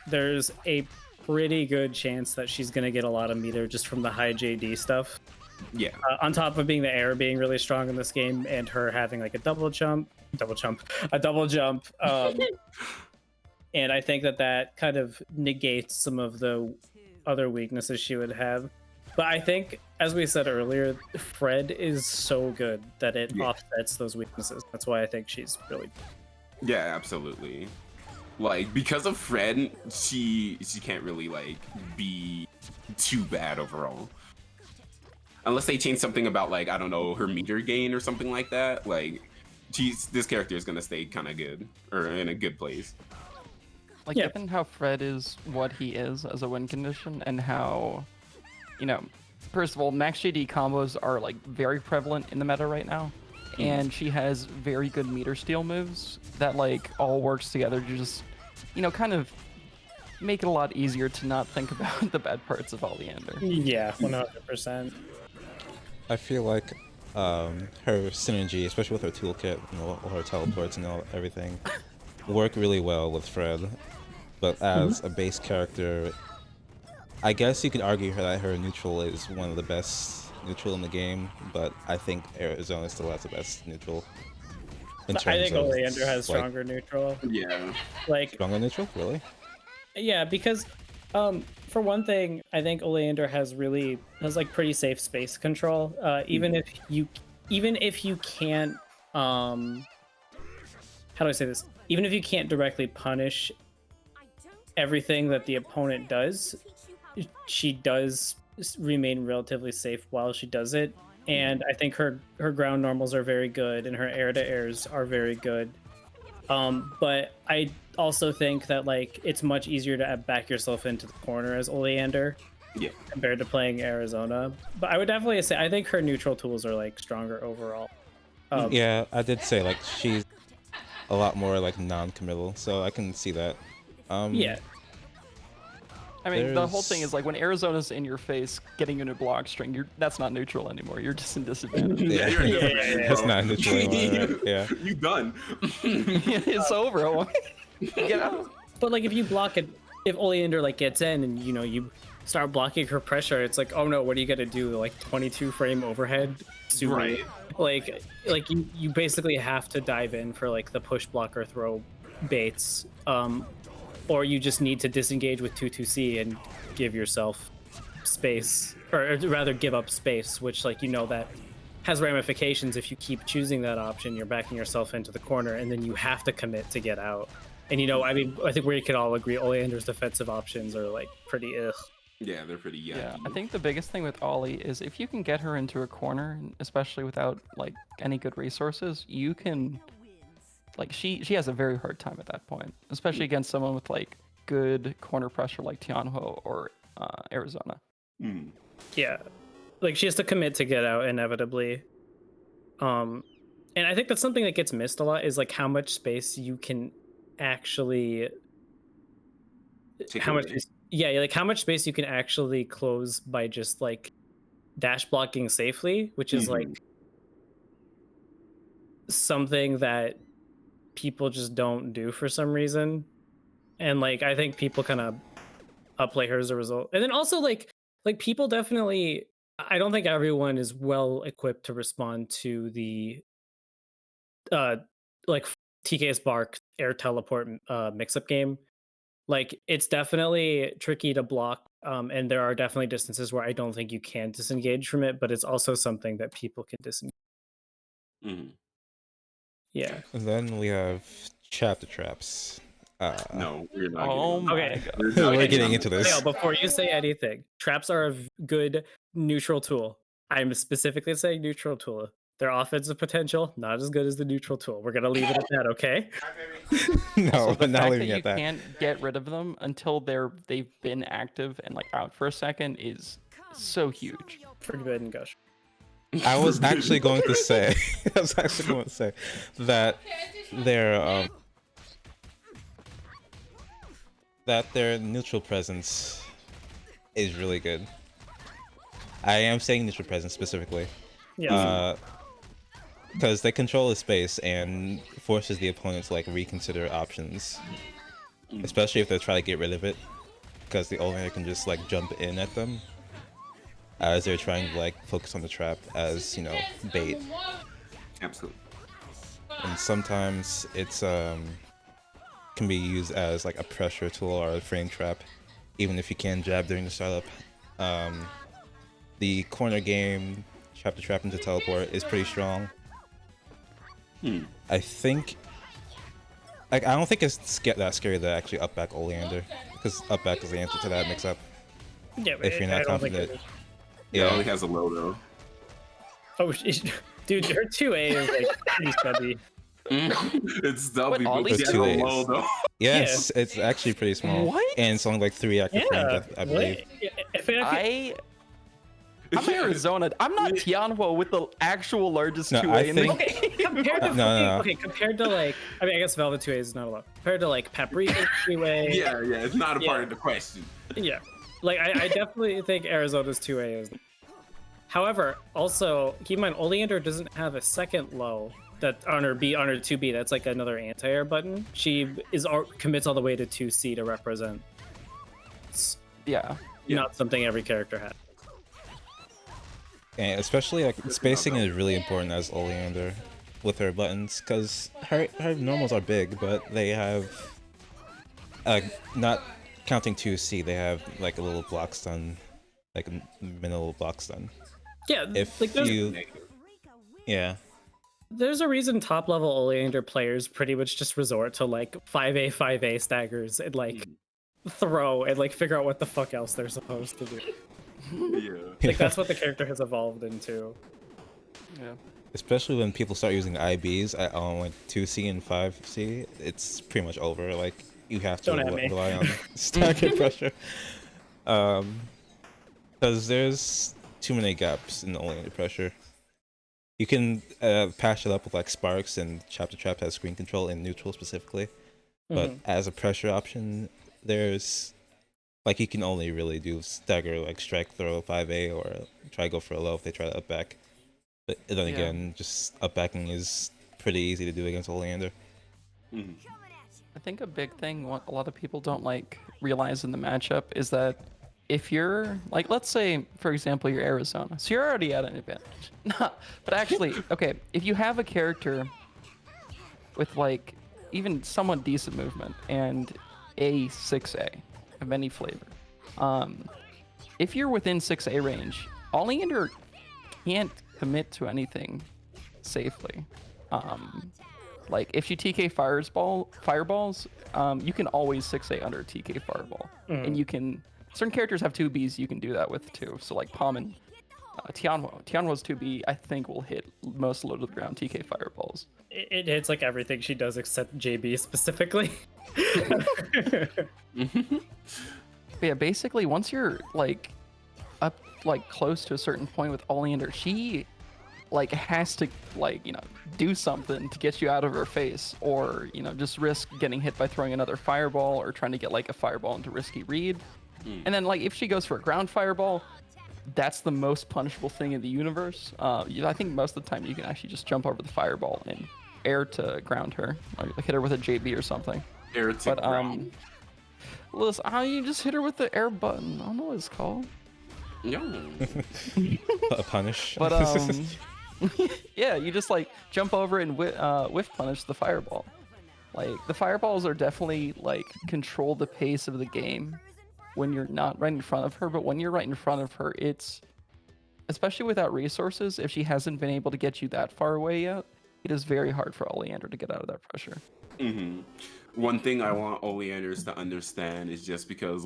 there's a pretty good chance that she's going to get a lot of meter just from the high JD stuff. Yeah. On top of being the air being really strong in this game and her having like a double jump. And I think that kind of negates some of the other weaknesses she would have. But I think, as we said earlier, Fred is so good that it offsets those weaknesses. That's why I think she's really good. Yeah, absolutely. Like, because of Fred, she can't really like be too bad overall. Unless they change something about like, I don't know, her meter gain or something like that. Like, this character is gonna stay kind of good, or in a good place. Like, given how Fred is what he is as a win condition, and how, you know, first of all, max JD combos are like very prevalent in the meta right now, and she has very good meter steal moves that like all works together to just, you know, kind of make it a lot easier to not think about the bad parts of Oleander. Yeah, 100%. I feel like her synergy, especially with her toolkit, you know, all her teleports and everything, work really well with Fred. But as a base character, I guess you could argue that her neutral is one of the best neutral in the game, but I think Arizona still has the best neutral. I think Oleander has like, stronger neutral. Yeah. Like stronger neutral, really? Yeah, because for one thing, I think Oleander has like pretty safe space control. Even if you can't how do I say this? Even if you can't directly punish everything that the opponent does, she does remain relatively safe while she does it. And I think her ground normals are very good, and her air to airs are very good. But I also think that like it's much easier to back yourself into the corner as Oleander, compared to playing Arizona. But I would definitely say I think her neutral tools are like stronger overall. Yeah, I did say like she's a lot more like non-committal, so I can see that. Yeah. I mean, the whole thing is like when Arizona's in your face, getting into block string, that's not neutral anymore. You're just in disadvantage. Yeah, you're in disadvantage, that's bro. not neutral anymore, right? Yeah. You done. It's over. Get out. But like if you block it, if Oleander like gets in and you know you start blocking her pressure, it's like, oh no, what do you got to do? Like 22 frame overhead, Right. Like you basically have to dive in for like the push blocker throw baits, or you just need to disengage with 2-2C and give yourself space, or rather give up space, which like you know that has ramifications. If you keep choosing that option, you're backing yourself into the corner, and then you have to commit to get out. And you know, I mean, I think we can all agree Oleander's defensive options are like pretty ugh. Yeah, they're pretty yucky. Yeah, I think the biggest thing with Ollie is if you can get her into a corner, especially without like any good resources, you can, like, she has a very hard time at that point, especially against someone with like good corner pressure like Tianho or Arizona. Yeah, like she has to commit to get out inevitably. And I think that's something that gets missed a lot is like how much space you can actually like how much space you can actually close by just like dash blocking safely, which is like something that people just don't do for some reason. And like I think people kind of upplay her as a result. And then also like people definitely, I don't think everyone is well equipped to respond to the like TKS Bark air teleport mix-up game. Like it's definitely tricky to block, and there are definitely distances where I don't think you can disengage from it, but it's also something that people can disengage. Yeah. And then we have chapter traps. No, we're not. Oh my Okay. god. We're getting into this. Zale, before you say anything, traps are a good neutral tool. I'm specifically saying neutral tool. Their offensive potential, not as good as the neutral tool. We're gonna leave it at that, okay? No, So the we're not fact that leaving it you at that. can't get rid of them until they've been active and like out for a second is so huge. Forbidden Gush. I was actually going to say, I was actually going to say that their neutral presence is really good. I am saying neutral presence specifically. Yeah. Because they control the space and forces the opponent to like reconsider options, especially if they try to get rid of it, because the owner can just like jump in at them as they're trying to like focus on the trap as, you know, bait. Absolutely. And sometimes it's can be used as like a pressure tool or a frame trap, even if you can jab during the startup. The corner game, chapter trap into teleport, is pretty strong. I think, like, I don't think it's that scary to actually up back Oleander, because up back is the answer to that mix-up. Yeah, If you're I not don't think confident. it is. Yeah, it only has a low though. Oh, dude, her 2A is like pretty stubby. It's stubby, What, but Ollie's it's two low A's? though. Yes, it's actually pretty small. What? And it's only like 3 active frames, I believe. I'm Arizona. I'm not Tianhua with the actual largest No, 2A I in the think- game. compared to No. okay, compared to like, I mean, I guess Velvet 2A is not a lot. Compared to like Paprika 2A. Yeah, it's not a part of the question. Yeah, like I definitely think Arizona's 2A is. However, also keep in mind Oleander doesn't have a second low that on her 2B. That's like another anti-air button. She commits all the way to 2C to represent. It's Yeah. not something every character had. And especially like spacing is really important as Oleander with her buttons, because her normals are big, but they have not counting 2C, they have like a little block stun, like a minimal block stun. Yeah, If like yeah, there's a reason top level Oleander players pretty much just resort to like 5A staggers and like throw and like figure out what the fuck else they're supposed to do. Yeah. Like that's what the character has evolved into. Yeah. especially when people start using IBs at like 2C and 5C, it's pretty much over. Like you have to Don't at me. rely on stacking pressure, because there's too many gaps in the Oleander pressure. You can patch it up with like Sparks, and Chapter Trap has screen control in neutral specifically. But as a pressure option, there's like you can only really do stagger like strike throw 5A or try go for a low if they try to up back. But then again, just up backing is pretty easy to do against Oleander. I think a big thing what a lot of people don't like realize in the matchup is that if you're like, let's say for example you're Arizona, so you're already at an advantage. But actually, okay, if you have a character with like even somewhat decent movement and a 6A of any flavor, if you're within 6A range, Oleander can't commit to anything safely. Like if you TK fireballs, you can always 6A under a TK fireball, and you can. Certain characters have 2Bs you can do that with too. So like Palm and Tianhua. Tianhua's 2B I think will hit most low to the ground TK fireballs. It hits like everything she does except JB specifically. But yeah, basically once you're like up like close to a certain point with Oleander, she like has to like, you know, do something to get you out of her face, or, you know, just risk getting hit by throwing another fireball or trying to get like a fireball into risky read. And then like if she goes for a ground fireball, that's the most punishable thing in the universe. I think most of the time you can actually just jump over the fireball and air to ground her, or like hit her with a JB or something. Air to ground. Listen, you just hit her with the air button. I don't know what it's called. Yeah. A punish. But yeah, you just like jump over and whiff punish the fireball. Like the fireballs are definitely like control the pace of the game when you're not right in front of her, but when you're right in front of her, it's, especially without resources, if she hasn't been able to get you that far away yet, it is very hard for Oleander to get out of that pressure. Hmm. One thing I want Oleanders to understand is just because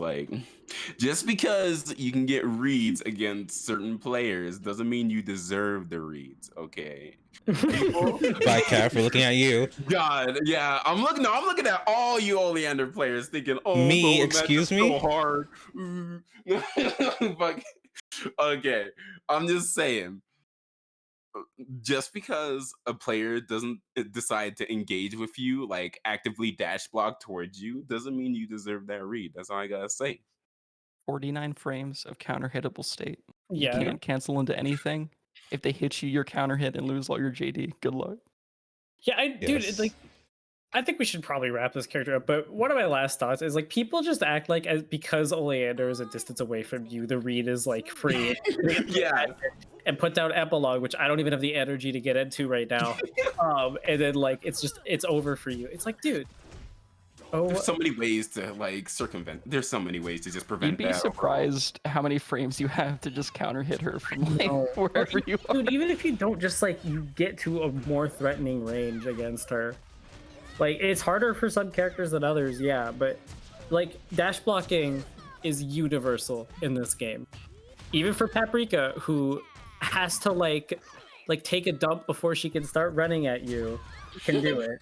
you can get reads against certain players doesn't mean you deserve the reads. Okay. Bye, Cat, for looking at you. God, yeah, I'm looking at all you Oleander players, thinking, oh, Me, bro, excuse Imagine me? so hard. But, okay, I'm just saying. Just because a player doesn't decide to engage with you, like actively dash block towards you, doesn't mean you deserve that read. That's all I gotta say. 49 frames of counter hittable state. You Yeah. can't cancel into anything. If they hit you, you're counter hit and lose all your JD. Good luck. Yeah, dude, Yes. like, I think we should probably wrap this character up. But one of my last thoughts is like people just act like because Oleander is a distance away from you, the read is like free. Yeah. And put down epilogue, which I don't even have the energy to get into right now. And then like it's over for you. It's like, dude. Oh, There's so many ways to like circumvent. There's so many ways to just prevent You'd be that. surprised how many frames you have to just counter hit her from like No. wherever you are. dude, even if you don't just like you get to a more threatening range against her. Like it's harder for some characters than others, yeah, but like dash blocking is universal in this game. Even for Paprika, who has to like take a dump before she can start running at you, can do it.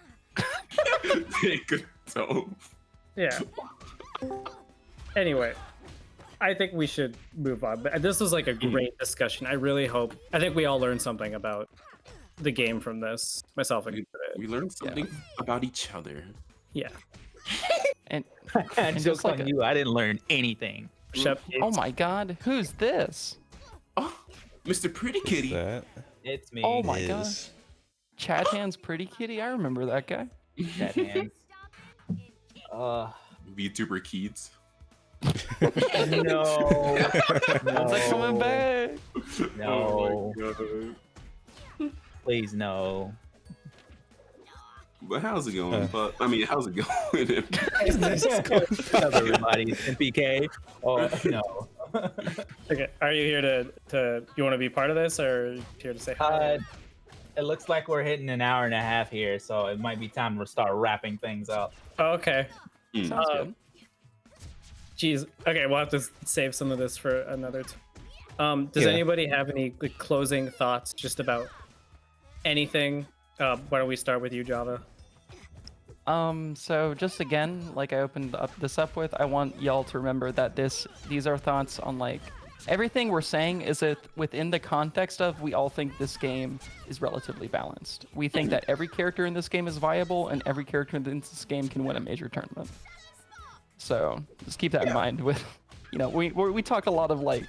Take a dump. Yeah. Anyway, I think we should move on. But this was like a great discussion. I think we all learned something about the game from this, myself included. We learned something about each other. Yeah. And Joke's just like on you. I didn't learn anything. Shep, oh my god, who's this? Oh, Mr. Pretty Is Kitty. that Oh my god. is Chad Hands Pretty Kitty, I remember that guy. That hands. VTuber Keats. No. When's that coming back? No. Oh my God. Please no. But how's it going? But I mean, how's it going? What's up, everybody? MPK. Oh no. okay, are you here to you want to be part of this or here to say hi? It looks like we're hitting an hour and a half here, so it might be time to start wrapping things up. Oh, okay. Sounds good. Geez. Okay, we'll have to save some of this for another time. Does Yeah. anybody have any like, closing thoughts just about anything? Why don't we start with you, Java? So just again, like I opened up this up with, I want y'all to remember that these are thoughts on like everything we're saying is it within the context of we all think this game is relatively balanced. We think that every character in this game is viable and every character in this game can win a major tournament. So just keep that in mind. With we talk a lot of like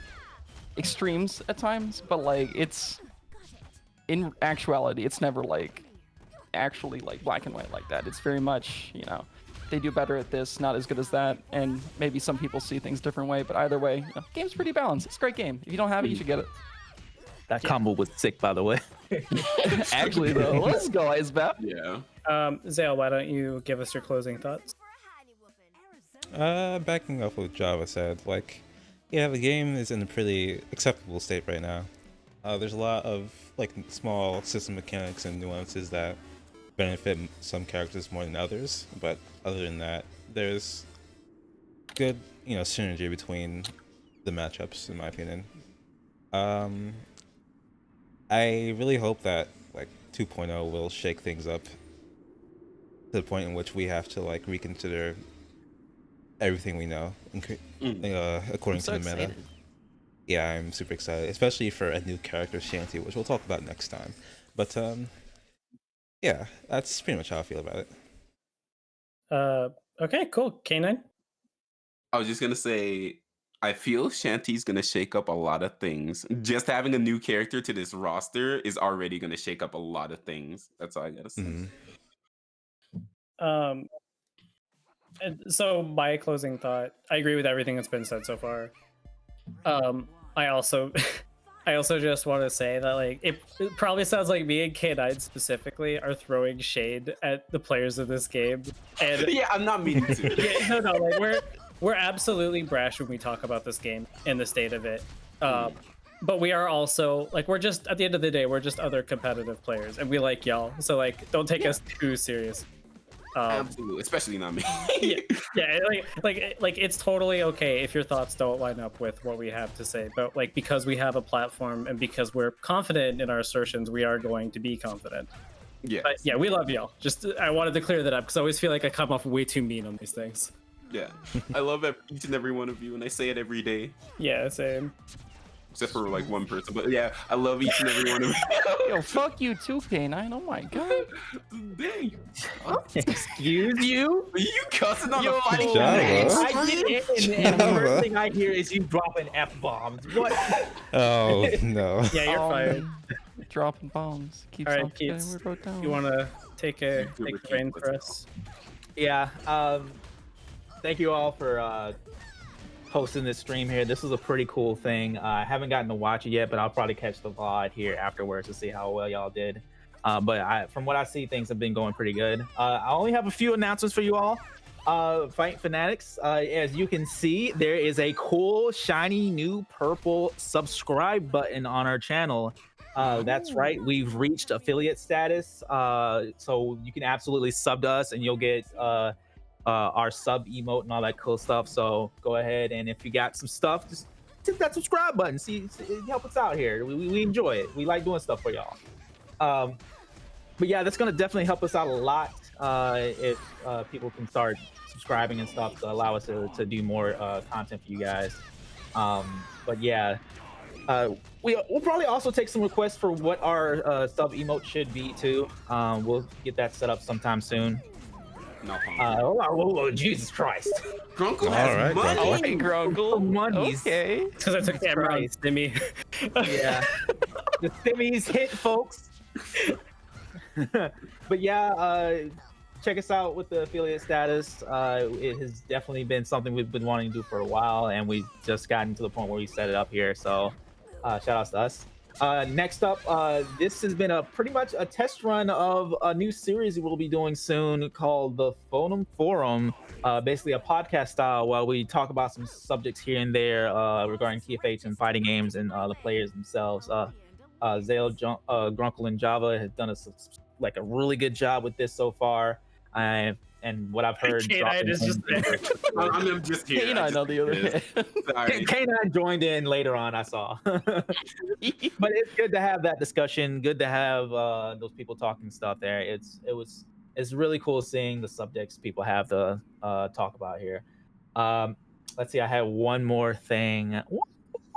extremes at times, but like it's in actuality it's never like actually like black and white like that. It's very much they do better at this, not as good as that, and maybe some people see things different way, but either way, game's pretty balanced. It's a great game. If you don't have it, you should get it. That combo was sick, by the way. Actually though, let's go, Icebap. Yeah. Zale, why don't you give us your closing thoughts? backing up what Java said, like, yeah, the game is in a pretty acceptable state right now. There's a lot of like small system mechanics and nuances that benefit some characters more than others, but other than that, there's good, synergy between the matchups, in my opinion. I really hope that like 2.0 will shake things up to the point in which we have to like reconsider everything we know, according to the meta. Excited. Yeah, I'm super excited, especially for a new character, Shanty, which we'll talk about next time. But yeah, that's pretty much how I feel about it. Okay, cool. K9? I was just gonna say, I feel Shanty's gonna shake up a lot of things. Just having a new character to this roster is already gonna shake up a lot of things. That's all I gotta say. Mhm. And so my closing thought, I agree with everything that's been said so far. I also just want to say that like it probably sounds like me and K9 specifically are throwing shade at the players of this game. And Yeah, I'm not meaning to. yeah, like we're absolutely brash when we talk about this game and the state of it. but we are also like, we're just, at the end of the day, we're just other competitive players, and we like y'all. So like, don't take us too serious. Absolutely, especially not me. Yeah, like it's totally okay if your thoughts don't line up with what we have to say, but like, because we have a platform and because we're confident in our assertions, we are going to be confident. Yes. But yeah, we love y'all. Just I wanted to clear that up because I always feel like I come off way too mean on these things. Yeah. I love each and every one of you, and I say it every day. Yeah, same. Except for like one person, but yeah, I love each and every one of you. Yo, fuck you too, K9. Oh my god. Dang. Excuse you? Are you cussing on Yo, the fighting Java. Herds? I get it, and the first thing I hear is you dropping F-bombs. What? Oh no. Yeah, you're fired. Dropping bombs. Keeps All right, on Keats, word wrote down. you want to take a Do take what the reign Keats for wants. us? Yeah. Thank you all for hosting this stream here. This was a pretty cool thing. I haven't gotten to watch it yet, but I'll probably catch the VOD here afterwards to see how well y'all did. But from what I see, things have been going pretty good. I only have a few announcements for you all. Fight Fanatics, as you can see, there is a cool, shiny, new purple subscribe button on our channel. That's right, we've reached affiliate status. So you can absolutely sub to us and you'll get our sub emote and all that cool stuff. So go ahead, and if you got some stuff, just hit that subscribe button. See, help us out here. We enjoy it. We like doing stuff for y'all. But yeah, that's gonna definitely help us out a lot if people can start subscribing and stuff to allow us to do more content for you guys. But yeah, we'll probably also take some requests for what our sub emote should be too. We'll get that set up sometime soon. No, Oh, Jesus Christ. Grunkle All has right, money. Grunkle. Okay, Grunkle. Monies. Okay. Because I took camera on Stimmy. Yeah. The Stimmies hit, folks. But yeah, check us out with the affiliate status. It has definitely been something we've been wanting to do for a while, and we've just gotten to the point where we set it up here. So shout outs to us. Next up, this has been pretty much a test run of a new series we'll be doing soon called the Phonum Forum. Basically a podcast style while we talk about some subjects here and there regarding TFH and fighting games and the players themselves. Zale, Grunkle, and Java has done a really good job with this so far. And what I've heard, K9 is just there. I'm just here. K9 on the other hand. Sorry. K9 joined in later on, I saw. But it's good to have that discussion. Good to have those people talking stuff there. It's really cool seeing the subjects people have to talk about here. Let's see. I have one more thing.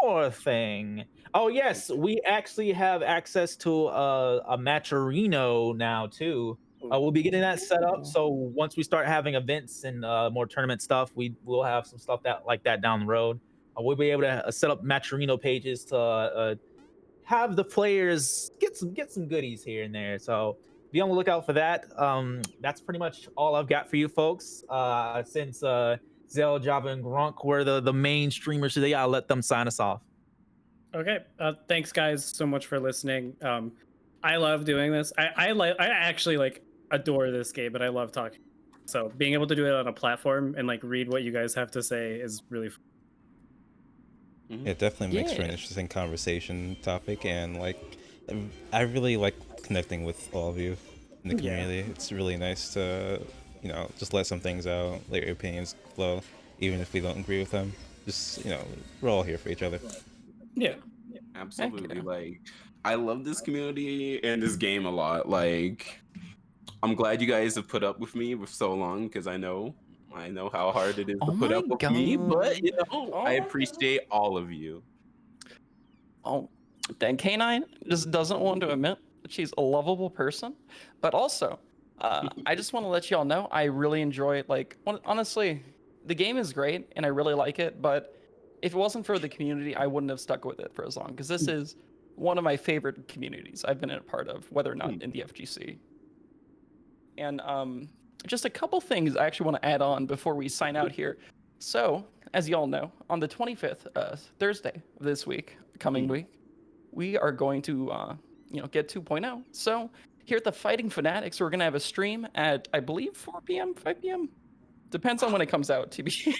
Oh yes, we actually have access to a Matcherino now too. We'll be getting that set up. So once we start having events and more tournament stuff, we'll have some stuff like that down the road. We'll be able to set up Matcherino pages to have the players get some goodies here and there. So be on the lookout for that. That's pretty much all I've got for you folks. Since Zale, Java, and Grunk were the main streamers today, I'll let them sign us off. Okay. Thanks, guys, so much for listening. I love doing this. I actually adore this game, but I love talking. So being able to do it on a platform and read what you guys have to say is really fun. It definitely makes for an Yeah. interesting conversation topic, and I really like connecting with all of you in the community. It's really nice to just let some things out, let your opinions flow, even if we don't agree with them. Just we're all here for each other. Yeah. Absolutely. yeah. Like, I love this community and this game a lot. Like, I'm glad you guys have put up with me for so long, because I know how hard it is to Oh put my up with me. But God. I appreciate all of you. Oh, then K9 just doesn't want to admit that she's a lovable person, but also, I just want to let y'all know I really enjoy it. Honestly, the game is great and I really like it, but if it wasn't for the community, I wouldn't have stuck with it for as long, because this is one of my favorite communities I've been a part of, whether or not in the FGC. And just a couple things I actually want to add on before we sign out here. So, as y'all know, on the 25th, Thursday of this week, coming week, we are going to, get 2.0. So, here at the Fighting Fanatics, we're going to have a stream at, I believe, 4 p.m., 5 p.m. Depends on when it comes out, TBH.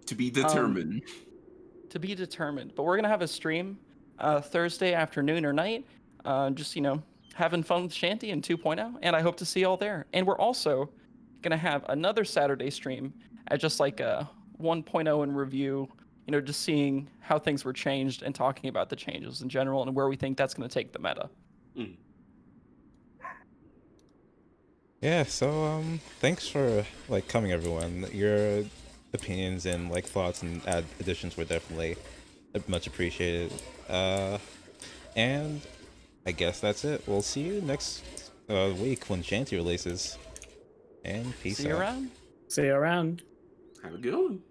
To be determined. to be determined. But we're gonna have a stream Thursday afternoon or night, just having fun with Shanty and 2.0, and I hope to see y'all there. And we're also gonna have another Saturday stream at just like a 1.0 in review, just seeing how things were changed and talking about the changes in general and where we think that's gonna take the meta. Mm. Yeah, so thanks for like coming, everyone. Your opinions and like thoughts and additions were definitely much appreciated. And I guess that's it. We'll see you next week when Shanty releases. And peace See you out. around. See you around. Have a good one.